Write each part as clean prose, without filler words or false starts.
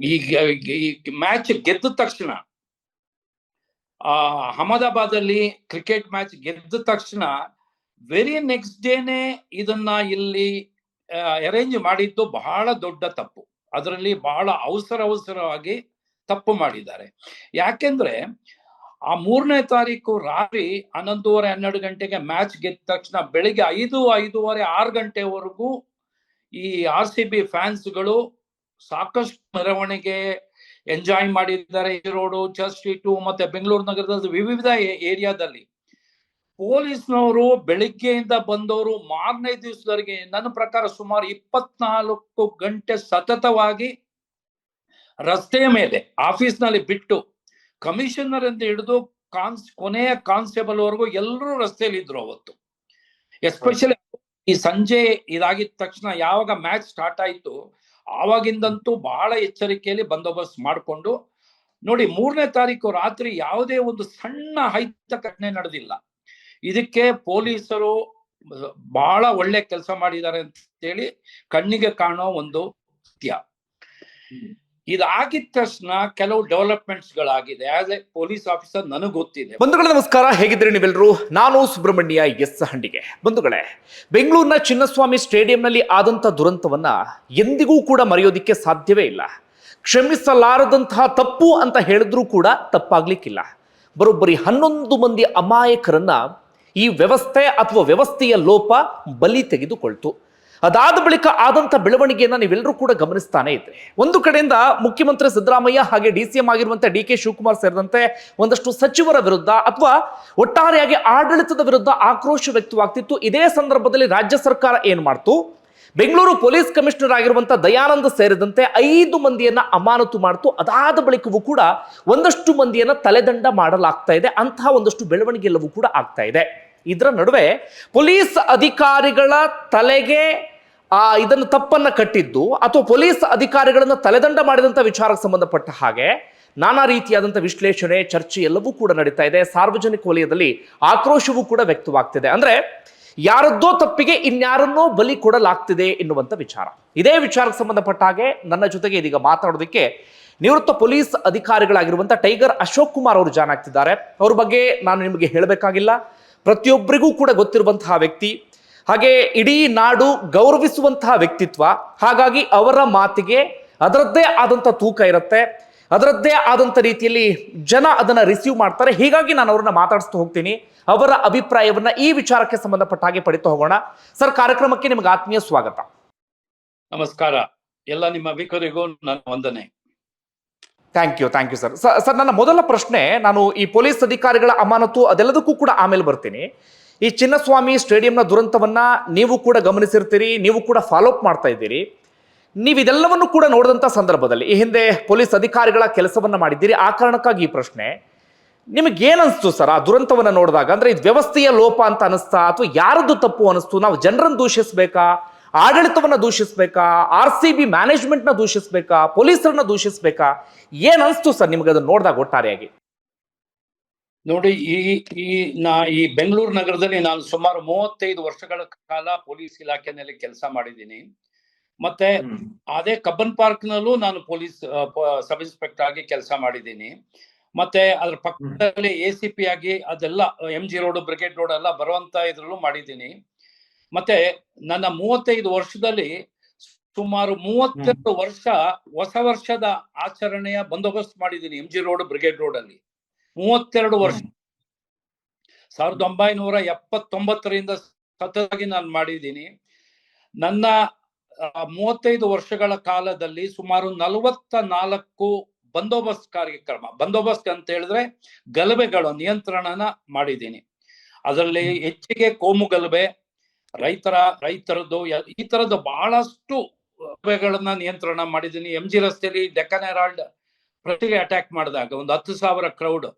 ಈ ಮ್ಯಾಚ್ ಗೆದ್ದ ತಕ್ಷಣ ಅಹಮದಾಬಾದ್ ಅಲ್ಲಿ ಕ್ರಿಕೆಟ್ ಮ್ಯಾಚ್ ಗೆದ್ದ ತಕ್ಷಣ ವೆರಿ ನೆಕ್ಸ್ಟ್ ಡೇನೆ ಇದನ್ನ ಇಲ್ಲಿ ಅರೇಂಜ್ ಮಾಡಿದ್ದು ಬಹಳ ದೊಡ್ಡ ತಪ್ಪು. ಅದರಲ್ಲಿ ಬಹಳ ಅವಸರವಾಗಿ ತಪ್ಪು ಮಾಡಿದ್ದಾರೆ. ಯಾಕೆಂದ್ರೆ ಆ 3ನೇ ತಾರೀಕು ರಾತ್ರಿ 11:30 ಗಂಟೆಗೆ ಮ್ಯಾಚ್ ಗೆದ್ದ ತಕ್ಷಣ ಬೆಳಿಗ್ಗೆ 5:30 6 ಗಂಟೆವರೆಗೂ ಈ RCB ಫ್ಯಾನ್ಸ್ಗಳು ಸಾಕಷ್ಟು ಮೆರವಣಿಗೆ ಎಂಜಾಯ್ ಮಾಡಿದ್ದಾರೆ. ರೋಡು, ಚರ್ಚ್ ಸ್ಟ್ರೀಟು ಮತ್ತೆ ಬೆಂಗಳೂರು ನಗರದ ವಿವಿಧ ಏರಿಯಾದಲ್ಲಿ. ಪೊಲೀಸ್ನವರು ಬೆಳಿಗ್ಗೆಯಿಂದ ಬಂದವರು ಮಾರನೇ ದಿವಸದವರೆಗೆ ನನ್ನ ಪ್ರಕಾರ ಸುಮಾರು 24 ಗಂಟೆ ಸತತವಾಗಿ ರಸ್ತೆಯ ಮೇಲೆ ಆಫೀಸ್ನಲ್ಲಿ ಬಿಟ್ಟು ಕಮಿಷನರ್ ಅಂತ ಹಿಡಿದು ಕೊನೆಯ ಕಾನ್ಸ್ಟೇಬಲ್ ವರೆಗೂ ಎಲ್ಲರೂ ರಸ್ತೆಯಲ್ಲಿ ಇದ್ರು ಅವತ್ತು. ಎಸ್ಪೆಷಲಿ ಈ ಸಂಜೆ ಇದಾಗಿದ ತಕ್ಷಣ ಯಾವಾಗ ಮ್ಯಾಚ್ ಸ್ಟಾರ್ಟ್ ಆಯ್ತು ಆವಾಗಿಂದಂತೂ ಬಹಳ ಎಚ್ಚರಿಕೆಯಲ್ಲಿ ಬಂದೋಬಸ್ತ್ ಮಾಡಿಕೊಂಡು ನೋಡಿ 3ನೇ ತಾರೀಕು ರಾತ್ರಿ ಯಾವುದೇ ಒಂದು ಸಣ್ಣ ಅಹಿತ ಘಟನೆ ನಡೆದಿಲ್ಲ. ಇದಕ್ಕೆ ಪೊಲೀಸರು ಬಹಳ ಒಳ್ಳೆ ಕೆಲಸ ಮಾಡಿದ್ದಾರೆ ಅಂತ ಹೇಳಿ ಕಣ್ಣಿಗೆ ಕಾಣೋ ಒಂದು ಸತ್ಯ. ಇದಾಗಿದ ತಕ್ಷಣ ಕೆಲವು ಡೆವಲಪ್ಮೆಂಟ್ಸ್ ಗಳಾಗಿದೆ. ಆಸ್ ಎ ಪೊಲೀಸ್ ಆಫೀಸರ್ ನನಗೆ ಗೊತ್ತಿದೆ. ಬಂಧುಗಳೇ ನಮಸ್ಕಾರ, ಹೇಗಿದ್ದೀರಿ ನೀವೆಲ್ಲರೂ? ನಾನು ಸುಬ್ರಹ್ಮಣ್ಯ ಎಸ್ ಹಂಡಿಗೆ. ಬಂಧುಗಳೇ, ಬೆಂಗಳೂರಿನ ಚಿನ್ನಸ್ವಾಮಿ ಸ್ಟೇಡಿಯಂನಲ್ಲಿ ಆದಂಥ ದುರಂತವನ್ನ ಎಂದಿಗೂ ಕೂಡ ಮರೆಯೋದಿಕ್ಕೆ ಸಾಧ್ಯವೇ ಇಲ್ಲ. ಕ್ಷಮಿಸಲಾರದಂತಹ ತಪ್ಪು ಅಂತ ಹೇಳಿದ್ರೂ ಕೂಡ ತಪ್ಪಾಗ್ಲಿಕ್ಕಿಲ್ಲ. ಬರೋಬ್ಬರಿ 11 ಮಂದಿ ಅಮಾಯಕರನ್ನ ಈ ವ್ಯವಸ್ಥೆ ಅಥವಾ ವ್ಯವಸ್ಥೆಯ ಲೋಪ ಬಲಿ ತೆಗೆದುಕೊಳ್ತು. ಅದಾದ ಬಳಿಕ ಆದಂಥ ಬೆಳವಣಿಗೆಯನ್ನು ನೀವೆಲ್ಲರೂ ಕೂಡ ಗಮನಿಸ್ತಾನೆ ಇದ್ರೆ, ಒಂದು ಕಡೆಯಿಂದ ಮುಖ್ಯಮಂತ್ರಿ ಸಿದ್ದರಾಮಯ್ಯ ಹಾಗೆ DCM ಆಗಿರುವಂತೆ DK ಶಿವಕುಮಾರ್ ಸೇರಿದಂತೆ ಒಂದಷ್ಟು ಸಚಿವರ ವಿರುದ್ಧ ಅಥವಾ ಒಟ್ಟಾರೆಯಾಗಿ ಆಡಳಿತದ ವಿರುದ್ಧ ಆಕ್ರೋಶ ವ್ಯಕ್ತವಾಗ್ತಿತ್ತು. ಇದೇ ಸಂದರ್ಭದಲ್ಲಿ ರಾಜ್ಯ ಸರ್ಕಾರ ಏನ್ ಮಾಡ್ತು, ಬೆಂಗಳೂರು ಪೊಲೀಸ್ ಕಮಿಷನರ್ ಆಗಿರುವಂತ ದಯಾನಂದ್ ಸೇರಿದಂತೆ 5 ಮಂದಿಯನ್ನ ಅಮಾನತು ಮಾಡ್ತು. ಅದಾದ ಬಳಿಕವೂ ಕೂಡ ಒಂದಷ್ಟು ಮಂದಿಯನ್ನ ತಲೆದಂಡ ಮಾಡಲಾಗ್ತಾ ಇದೆ. ಅಂತಹ ಒಂದಷ್ಟು ಬೆಳವಣಿಗೆ ಎಲ್ಲವೂ ಕೂಡ ಆಗ್ತಾ ಇದೆ. ಇದರ ನಡುವೆ ಪೊಲೀಸ್ ಅಧಿಕಾರಿಗಳ ತಲೆಗೆ ಇದನ್ನು ತಪ್ಪನ್ನ ಕಟ್ಟಿದ್ದು ಅಥವಾ ಪೊಲೀಸ್ ಅಧಿಕಾರಿಗಳನ್ನ ತಲೆದಂಡ ಮಾಡಿದಂಥ ವಿಚಾರಕ್ಕೆ ಸಂಬಂಧಪಟ್ಟ ಹಾಗೆ ನಾನಾ ರೀತಿಯಾದಂಥ ವಿಶ್ಲೇಷಣೆ, ಚರ್ಚೆ ಎಲ್ಲವೂ ಕೂಡ ನಡೀತಾ ಇದೆ. ಸಾರ್ವಜನಿಕ ವಲಯದಲ್ಲಿ ಆಕ್ರೋಶವೂ ಕೂಡ ವ್ಯಕ್ತವಾಗ್ತಿದೆ. ಅಂದ್ರೆ ಯಾರದ್ದೋ ತಪ್ಪಿಗೆ ಇನ್ಯಾರನ್ನೋ ಬಲಿ ಕೊಡಲಾಗ್ತಿದೆ ಎನ್ನುವಂಥ ವಿಚಾರ. ಇದೇ ವಿಚಾರಕ್ಕೆ ಸಂಬಂಧಪಟ್ಟ ಹಾಗೆ ನನ್ನ ಜೊತೆಗೆ ಇದೀಗ ಮಾತಾಡೋದಕ್ಕೆ ನಿವೃತ್ತ ಪೊಲೀಸ್ ಅಧಿಕಾರಿಗಳಾಗಿರುವಂಥ ಟೈಗರ್ ಅಶೋಕ್ ಕುಮಾರ್ ಅವರು ಜಾಯ್ನ್ ಆಗ್ತಿದ್ದಾರೆ. ಅವ್ರ ಬಗ್ಗೆ ನಾನು ನಿಮಗೆ ಹೇಳಬೇಕಾಗಿಲ್ಲ, ಪ್ರತಿಯೊಬ್ಬರಿಗೂ ಕೂಡ ಗೊತ್ತಿರುವಂತಹ ವ್ಯಕ್ತಿ, ಹಾಗೆ ಇಡೀ ನಾಡು ಗೌರವಿಸುವಂತಹ ವ್ಯಕ್ತಿತ್ವ. ಹಾಗಾಗಿ ಅವರ ಮಾತಿಗೆ ಅದರದ್ದೇ ಆದಂಥ ತೂಕ ಇರುತ್ತೆ, ಅದರದ್ದೇ ಆದಂಥ ರೀತಿಯಲ್ಲಿ ಜನ ಅದನ್ನ ರಿಸೀವ್ ಮಾಡ್ತಾರೆ. ಹೀಗಾಗಿ ನಾನು ಅವ್ರನ್ನ ಮಾತಾಡಿಸ್ತಾ ಹೋಗ್ತೀನಿ. ಅವರ ಅಭಿಪ್ರಾಯವನ್ನ ಈ ವಿಚಾರಕ್ಕೆ ಸಂಬಂಧಪಟ್ಟ ಹಾಗೆ ಪಡಿತಾ ಹೋಗೋಣ. ಸರ್, ಕಾರ್ಯಕ್ರಮಕ್ಕೆ ನಿಮಗೆ ಆತ್ಮೀಯ ಸ್ವಾಗತ. ನಮಸ್ಕಾರ. ಎಲ್ಲ ನಿಮ್ಮ ವೀಕ್ಷಕರಿಗೂ ನನ್ನ ವಂದನೆ. Thank you sir. ಸರ್, ನನ್ನ ಮೊದಲ ಪ್ರಶ್ನೆ, ನಾನು ಈ ಪೊಲೀಸ್ ಅಧಿಕಾರಿಗಳ ಅಮಾನತು ಅದೆಲ್ಲದಕ್ಕೂ ಕೂಡ ಆಮೇಲೆ ಬರ್ತೀನಿ. ಈ ಚಿನ್ನಸ್ವಾಮಿ ಸ್ಟೇಡಿಯಂನ ದುರಂತವನ್ನ ನೀವು ಕೂಡ ಗಮನಿಸಿರ್ತೀರಿ, ನೀವು ಕೂಡ ಫಾಲೋ ಅಪ್ ಮಾಡ್ತಾ ಇದ್ದೀರಿ. ನೀವು ಇದೆಲ್ಲವನ್ನು ಕೂಡ ನೋಡಿದಂಥ ಸಂದರ್ಭದಲ್ಲಿ ಈ ಹಿಂದೆ ಪೊಲೀಸ್ ಅಧಿಕಾರಿಗಳ ಕೆಲಸವನ್ನ ಮಾಡಿದ್ದೀರಿ. ಆ ಕಾರಣಕ್ಕಾಗಿ ಈ ಪ್ರಶ್ನೆ, ನಿಮಗೇನ್ ಅನಿಸ್ತು ಸರ್ ಆ ದುರಂತವನ್ನ ನೋಡಿದಾಗ? ಅಂದ್ರೆ ಇದು ವ್ಯವಸ್ಥೆಯ ಲೋಪ ಅಂತ ಅನಿಸ್ತಾ ಅಥವಾ ಯಾರದ್ದು ತಪ್ಪು ಅನಿಸ್ತು? ನಾವು ಜನರನ್ನು ದೂಷಿಸ್ಬೇಕಾ, ಆಡಳಿತವನ್ನ ದೂಷಿಸ್ಬೇಕಾ, RCB ಮ್ಯಾನೇಜ್ಮೆಂಟ್ನ ದೂಷಿಸ್ಬೇಕಾ, ಪೊಲೀಸರನ್ನ ದೂಷಿಸ್ಬೇಕಾ? ಏನ್ ಅನಿಸ್ತು ಸರ್ ನಿಮ್ಗೆ ಅದನ್ನ ನೋಡಿದಾಗ ಒಟ್ಟಾರೆಯಾಗಿ? ನೋಡಿ, ಈ ಬೆಂಗಳೂರು ನಗರದಲ್ಲಿ ನಾನು ಸುಮಾರು 35 ವರ್ಷಗಳ ಕಾಲ ಪೊಲೀಸ್ ಇಲಾಖೆನಲ್ಲಿ ಕೆಲಸ ಮಾಡಿದ್ದೀನಿ. ಮತ್ತೆ ಅದೇ ಕಬ್ಬನ್ ಪಾರ್ಕ್ ನಲ್ಲೂ ನಾನು ಪೊಲೀಸ್ ಸಬ್ ಇನ್ಸ್ಪೆಕ್ಟರ್ ಆಗಿ ಕೆಲಸ ಮಾಡಿದ್ದೀನಿ. ಮತ್ತೆ ಅದ್ರ ಪಕ್ಕದಲ್ಲಿ ACP ಆಗಿ ಅದೆಲ್ಲ MG ರೋಡ್, ಬ್ರಿಗೇಡ್ ರೋಡ್ ಎಲ್ಲ ಬರುವಂತ ಇದ್ರಲ್ಲೂ ಮಾಡಿದ್ದೀನಿ. ಮತ್ತೆ ನನ್ನ 35 ವರ್ಷದಲ್ಲಿ ಸುಮಾರು 32 ವರ್ಷ ಹೊಸ ವರ್ಷದ ಆಚರಣೆಯ ಬಂದೋಬಸ್ತ್ ಮಾಡಿದ್ದೀನಿ MG ರೋಡ್, ಬ್ರಿಗೇಡ್ ರೋಡ್ ಅಲ್ಲಿ 32 ವರ್ಷ. 1979ರಿಂದ ಸತತವಾಗಿ ನಾನು ಮಾಡಿದ್ದೀನಿ. ನನ್ನ 35 ವರ್ಷಗಳ ಕಾಲದಲ್ಲಿ ಸುಮಾರು 44 ಬಂದೋಬಸ್ತ್ ಕಾರ್ಯಕ್ರಮ, ಬಂದೋಬಸ್ತ್ ಅಂತ ಹೇಳಿದ್ರೆ ಗಲಭೆಗಳ ನಿಯಂತ್ರಣನ ಮಾಡಿದ್ದೀನಿ. ಅದರಲ್ಲಿ ಹೆಚ್ಚಿಗೆ ಕೋಮು ಗಲಭೆ, ರೈತರದ್ದು ಈ ತರದ ಬಹಳಷ್ಟು ಗಲಭೆಗಳನ್ನ ನಿಯಂತ್ರಣ ಮಾಡಿದ್ದೀನಿ. MG ರಸ್ತೆಯಲ್ಲಿ ಡೆಕ್ಕನ್ ಹೆರಾಲ್ಡ್ ಪ್ರತಿಗೆ ಅಟ್ಯಾಕ್ ಮಾಡಿದಾಗ ಒಂದು 10,000 ಕ್ರೌಡ್,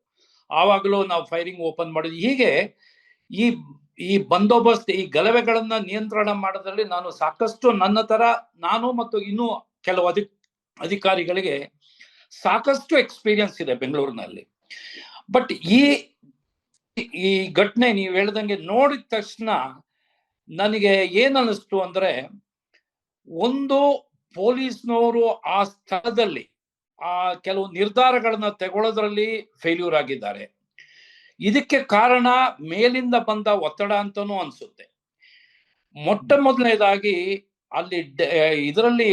ಆವಾಗಲೂ ನಾವು ಫೈರಿಂಗ್ ಓಪನ್ ಮಾಡಿದ್ವಿ. ಹೀಗೆ ಈ ಬಂದೋಬಸ್ತ್, ಈ ಗಲಭೆಗಳನ್ನ ನಿಯಂತ್ರಣ ಮಾಡೋದ್ರಲ್ಲಿ ನಾನು ಸಾಕಷ್ಟು, ನನ್ನ ತರ ನಾನು ಮತ್ತು ಇನ್ನೂ ಕೆಲವು ಅಧಿಕಾರಿಗಳಿಗೆ ಸಾಕಷ್ಟು ಎಕ್ಸ್ಪೀರಿಯನ್ಸ್ ಇದೆ ಬೆಂಗಳೂರಿನಲ್ಲಿ. ಬಟ್ ಈ ಘಟನೆ ನೀವು ಹೇಳ್ದಂಗೆ ನೋಡಿದ ತಕ್ಷಣ ನನಗೆ ಏನ್ ಅನಿಸ್ತು ಅಂದ್ರೆ, ಒಂದು ಪೊಲೀಸ್ನವರು ಆ ಸ್ಥಳದಲ್ಲಿ ಕೆಲವು ನಿರ್ಧಾರಗಳನ್ನ ತಗೊಳ್ಳೋದ್ರಲ್ಲಿ ಫೇಲ್ಯೂರ್ ಆಗಿದ್ದಾರೆ. ಇದಕ್ಕೆ ಕಾರಣ ಮೇಲಿಂದ ಬಂದ ಒತ್ತಡ ಅಂತಾನೂ ಅನ್ಸುತ್ತೆ. ಮೊಟ್ಟ ಮೊದಲನೇದಾಗಿ ಅಲ್ಲಿ ಇದರಲ್ಲಿ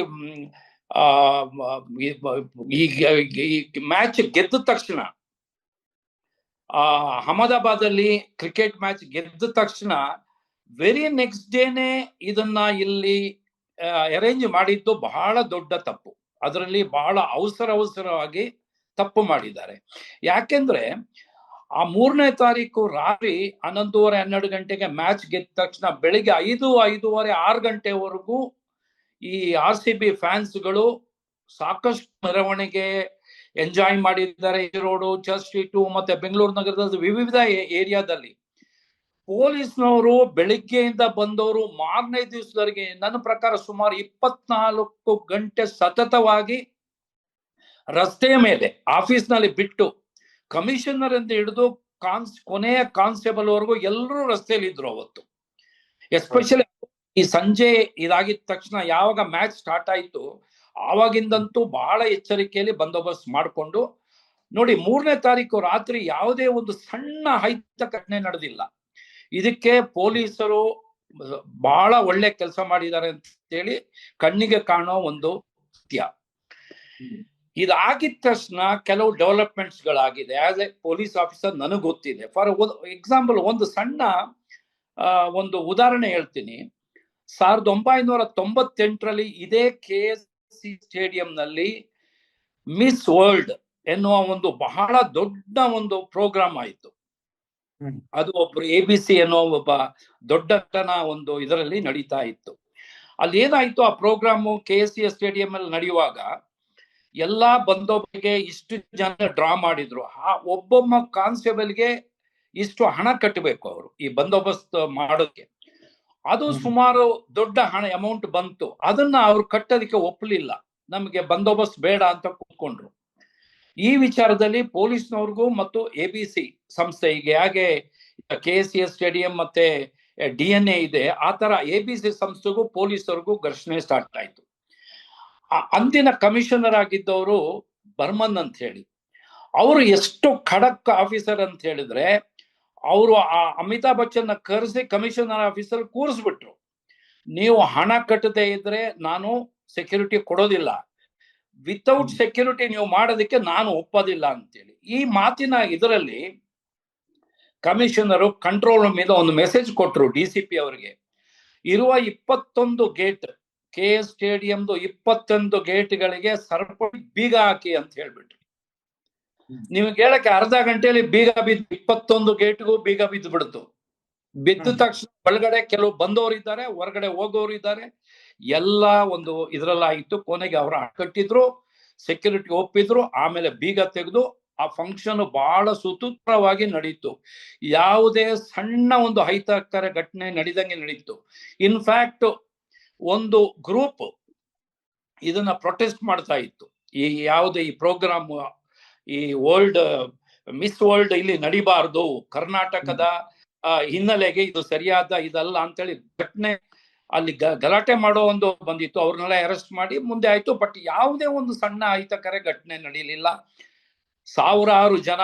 ಈ ಮ್ಯಾಚ್ ಗೆದ್ದ ತಕ್ಷಣ, ಅಹಮದಾಬಾದ್ ಅಲ್ಲಿ ಕ್ರಿಕೆಟ್ ಮ್ಯಾಚ್ ಗೆದ್ದ ತಕ್ಷಣ ವೆರಿ ನೆಕ್ಸ್ಟ್ ಡೇನೆ ಇದನ್ನ ಇಲ್ಲಿ ಅರೇಂಜ್ ಮಾಡಿದ್ದು ಬಹಳ ದೊಡ್ಡ ತಪ್ಪು. ಅದರಲ್ಲಿ ಬಹಳ ಅವಸರವಾಗಿ ತಪ್ಪು ಮಾಡಿದ್ದಾರೆ. ಯಾಕೆಂದ್ರೆ ಆ 3ನೇ ತಾರೀಕು ರಾತ್ರಿ 11:30-12 ಗಂಟೆಗೆ ಮ್ಯಾಚ್ ಗೆದ್ದ ತಕ್ಷಣ ಬೆಳಿಗ್ಗೆ 5:30-6 ಗಂಟೆವರೆಗೂ ಈ RCB ಫ್ಯಾನ್ಸ್ಗಳು ಸಾಕಷ್ಟು ಮೆರವಣಿಗೆ ಎಂಜಾಯ್ ಮಾಡಿದ್ದಾರೆ. ರೋಡು, ಚರ್ಚ್ ಸ್ಟ್ರೀಟು ಮತ್ತೆ ಬೆಂಗಳೂರು ನಗರದ ವಿವಿಧ ಏರಿಯಾದಲ್ಲಿ. ಪೊಲೀಸ್ನವರು ಬೆಳಿಗ್ಗೆಯಿಂದ ಬಂದವರು ಮಾರನೇ ದಿವಸದವರೆಗೆ ನನ್ನ ಪ್ರಕಾರ ಸುಮಾರು 24 ಗಂಟೆ ಸತತವಾಗಿ ರಸ್ತೆಯ ಮೇಲೆ ಆಫೀಸ್ನಲ್ಲಿ ಬಿಟ್ಟು, ಕಮಿಷನರ್ ಅಂತ ಹಿಡಿದು ಕೊನೆಯ ಕಾನ್ಸ್ಟೇಬಲ್ ವರೆಗೂ ಎಲ್ಲರೂ ರಸ್ತೆಯಲ್ಲಿ ಇದ್ರು ಅವತ್ತು. ಎಸ್ಪೆಷಲಿ ಈ ಸಂಜೆ ಇದಾಗಿದ ತಕ್ಷಣ ಯಾವಾಗ ಮ್ಯಾಚ್ ಸ್ಟಾರ್ಟ್ ಆಯ್ತು ಆವಾಗಿಂದಂತೂ ಬಹಳ ಎಚ್ಚರಿಕೆಯಲ್ಲಿ ಬಂದೋಬಸ್ತ್ ಮಾಡಿಕೊಂಡು ನೋಡಿ. 3ನೇ ತಾರೀಕು ರಾತ್ರಿ ಯಾವುದೇ ಒಂದು ಸಣ್ಣ ಅಹಿತಕರ ಘಟನೆ ನಡೆದಿಲ್ಲ. ಇದಕ್ಕೆ ಪೊಲೀಸರು ಬಹಳ ಒಳ್ಳೆ ಕೆಲಸ ಮಾಡಿದ್ದಾರೆ ಅಂತ ಹೇಳಿ ಕಣ್ಣಿಗೆ ಕಾಣೋ ಒಂದು ಸತ್ಯ. ಇದಾಗಿದ ತಕ್ಷಣ ಕೆಲವು ಡೆವಲಪ್ಮೆಂಟ್ಸ್ ಗಳಾಗಿದೆ. ಆಸ್ ಎ ಪೊಲೀಸ್ ಆಫೀಸರ್ ನನಗೆ ಗೊತ್ತಿದೆ. ಫಾರ್ ಎಕ್ಸಾಂಪಲ್ ಒಂದು ಸಣ್ಣ ಒಂದು ಉದಾಹರಣೆ ಹೇಳ್ತೀನಿ. 1998ರಲ್ಲಿ ಇದೇ KSC ಸ್ಟೇಡಿಯಂನಲ್ಲಿ ಮಿಸ್ ವರ್ಲ್ಡ್ ಎನ್ನುವ ಒಂದು ಬಹಳ ದೊಡ್ಡ ಒಂದು ಪ್ರೋಗ್ರಾಮ್ ಆಯಿತು. ಅದು ಒಬ್ರು ABC ಎನ್ನುವ ಒಬ್ಬ ದೊಡ್ಡ ಒಂದು ಇದರಲ್ಲಿ ನಡೀತಾ ಇತ್ತು. ಅಲ್ಲಿ ಏನಾಯ್ತು, ಆ ಪ್ರೋಗ್ರಾಮು KSC ಸ್ಟೇಡಿಯಂ ಅಲ್ಲಿ ನಡೆಯುವಾಗ ಎಲ್ಲಾ ಬಂದೋಬಸ್ತ್ಗೆ ಇಷ್ಟು ಜನ ಡ್ರಾ ಮಾಡಿದ್ರು. ಒಬ್ಬೊಬ್ಬ ಕಾನ್ಸ್ಟೇಬಲ್ಗೆ ಇಷ್ಟು ಹಣ ಕಟ್ಟಬೇಕು ಅವರು ಈ ಬಂದೋಬಸ್ತ್ ಮಾಡೋಕೆ. ಅದು ಸುಮಾರು ದೊಡ್ಡ ಹಣ ಅಮೌಂಟ್ ಬಂತು. ಅದನ್ನ ಅವ್ರು ಕಟ್ಟೋದಕ್ಕೆ ಒಪ್ಪಲಿಲ್ಲ. ನಮಗೆ ಬಂದೋಬಸ್ತ್ ಬೇಡ ಅಂತ ಕೂತ್ಕೊಂಡ್ರು. ಈ ವಿಚಾರದಲ್ಲಿ ಪೊಲೀಸ್ನವ್ರಿಗೂ ಮತ್ತು ABC ಸಂಸ್ಥೆಗೆ, ಹಾಗೆ KSC ಸ್ಟೇಡಿಯಂ ಮತ್ತೆ DNA ಇದೆ, ಆ ತರ ABC ಸಂಸ್ಥೆಗೂ ಪೊಲೀಸರಿಗೂ ಘರ್ಷಣೆ ಸ್ಟಾರ್ಟ್ ಆಯ್ತು. ಅಂದಿನ ಕಮಿಷನರ್ ಆಗಿದ್ದವರು ಬರ್ಮನ್ ಅಂತ ಹೇಳಿ, ಅವರು ಎಷ್ಟು ಖಡಕ್ ಆಫೀಸರ್ ಅಂತ ಹೇಳಿದ್ರೆ, ಅವರು ಆ ಅಮಿತಾಬ್ ಬಚ್ಚನ್ ಕರೆಸಿ ಕಮಿಷನರ್ ಆಫೀಸರ್ ಕೂರಿಸ್ಬಿಟ್ರು. ನೀವು ಹಣ ಕಟ್ಟದೇ ಇದ್ರೆ ನಾನು ಸೆಕ್ಯೂರಿಟಿ ಕೊಡೋದಿಲ್ಲ, ವಿತೌಟ್ ಸೆಕ್ಯೂರಿಟಿ ನೀವು ಮಾಡೋದಕ್ಕೆ ನಾನು ಒಪ್ಪೋದಿಲ್ಲ ಅಂತೇಳಿ. ಈ ಮಾತಿನ ಇದರಲ್ಲಿ ಕಮಿಷನರು ಕಂಟ್ರೋಲ್ ರೂಮ್ మీద ಒಂದು ಮೆಸೇಜ್ ಕೊಟ್ಟರು DCP ಅವರಿಗೆ. ಇರುವ 21 ಗೇಟ್, KS ಸ್ಟೇಡಿಯಂದು 21 ಗೇಟ್ಗಳಿಗೆ ಸರಪಳಿ ಬೀಗ ಹಾಕಿ ಅಂತ ಹೇಳ್ಬಿಟ್ರು. ನಿಮ್ಗೆ ಹೇಳಕ್ಕೆ ಅರ್ಧ ಗಂಟೆಯಲ್ಲಿ ಬೀಗ ಬಿದ್ದು 21 ಗೇಟ್ಗೂ ಬೀಗ ಬಿದ್ದು ಬಿಡ್ತು. ಬಿದ್ದ ತಕ್ಷಣ ಒಳಗಡೆ ಕೆಲವು ಬಂದವರು ಇದ್ದಾರೆ, ಹೊರಗಡೆ ಹೋಗೋರು ಇದ್ದಾರೆ. ಎಲ್ಲ ಒಂದು ಇದ್ರಲ್ಲಾಗಿತ್ತು. ಕೊನೆಗೆ ಅವರ ಕಟ್ಟಿದ್ರು, ಸೆಕ್ಯೂರಿಟಿ ಒಪ್ಪಿದ್ರು, ಆಮೇಲೆ ಬೀಗ ತೆಗೆದು ಆ ಫಂಕ್ಷನ್ ಬಹಳ ಸುಸೂತ್ರವಾಗಿ ನಡೀತು. ಯಾವುದೇ ಸಣ್ಣ ಒಂದು ಅಹಿತಕರ ಘಟನೆ ನಡೀದಂಗೆ ನಡೀತು. ಇನ್ಫ್ಯಾಕ್ಟ್ ಒಂದು ಗ್ರೂಪ್ ಇದನ್ನ ಪ್ರೊಟೆಸ್ಟ್ ಮಾಡ್ತಾ ಇತ್ತು. ಈ ಯಾವುದೇ ಈ ಪ್ರೋಗ್ರಾಮ್, ಈ ಮಿಸ್ ವರ್ಲ್ಡ್ ಇಲ್ಲಿ ನಡಿಬಾರ್ದು, ಕರ್ನಾಟಕದ ಹಿನ್ನೆಲೆಗೆ ಇದು ಸರಿಯಾದ ಇದಲ್ಲ ಅಂತೇಳಿ ಘಟನೆ ಅಲ್ಲಿ ಗಲಾಟೆ ಮಾಡೋ ಒಂದು ಬಂದಿತ್ತು. ಅವ್ರನ್ನೆಲ್ಲ ಅರೆಸ್ಟ್ ಮಾಡಿ ಮುಂದೆ ಆಯ್ತು. ಬಟ್ ಯಾವುದೇ ಒಂದು ಸಣ್ಣ ಅಹಿತಕರ ಘಟನೆ ನಡೀಲಿಲ್ಲ. ಸಾವಿರಾರು ಜನ,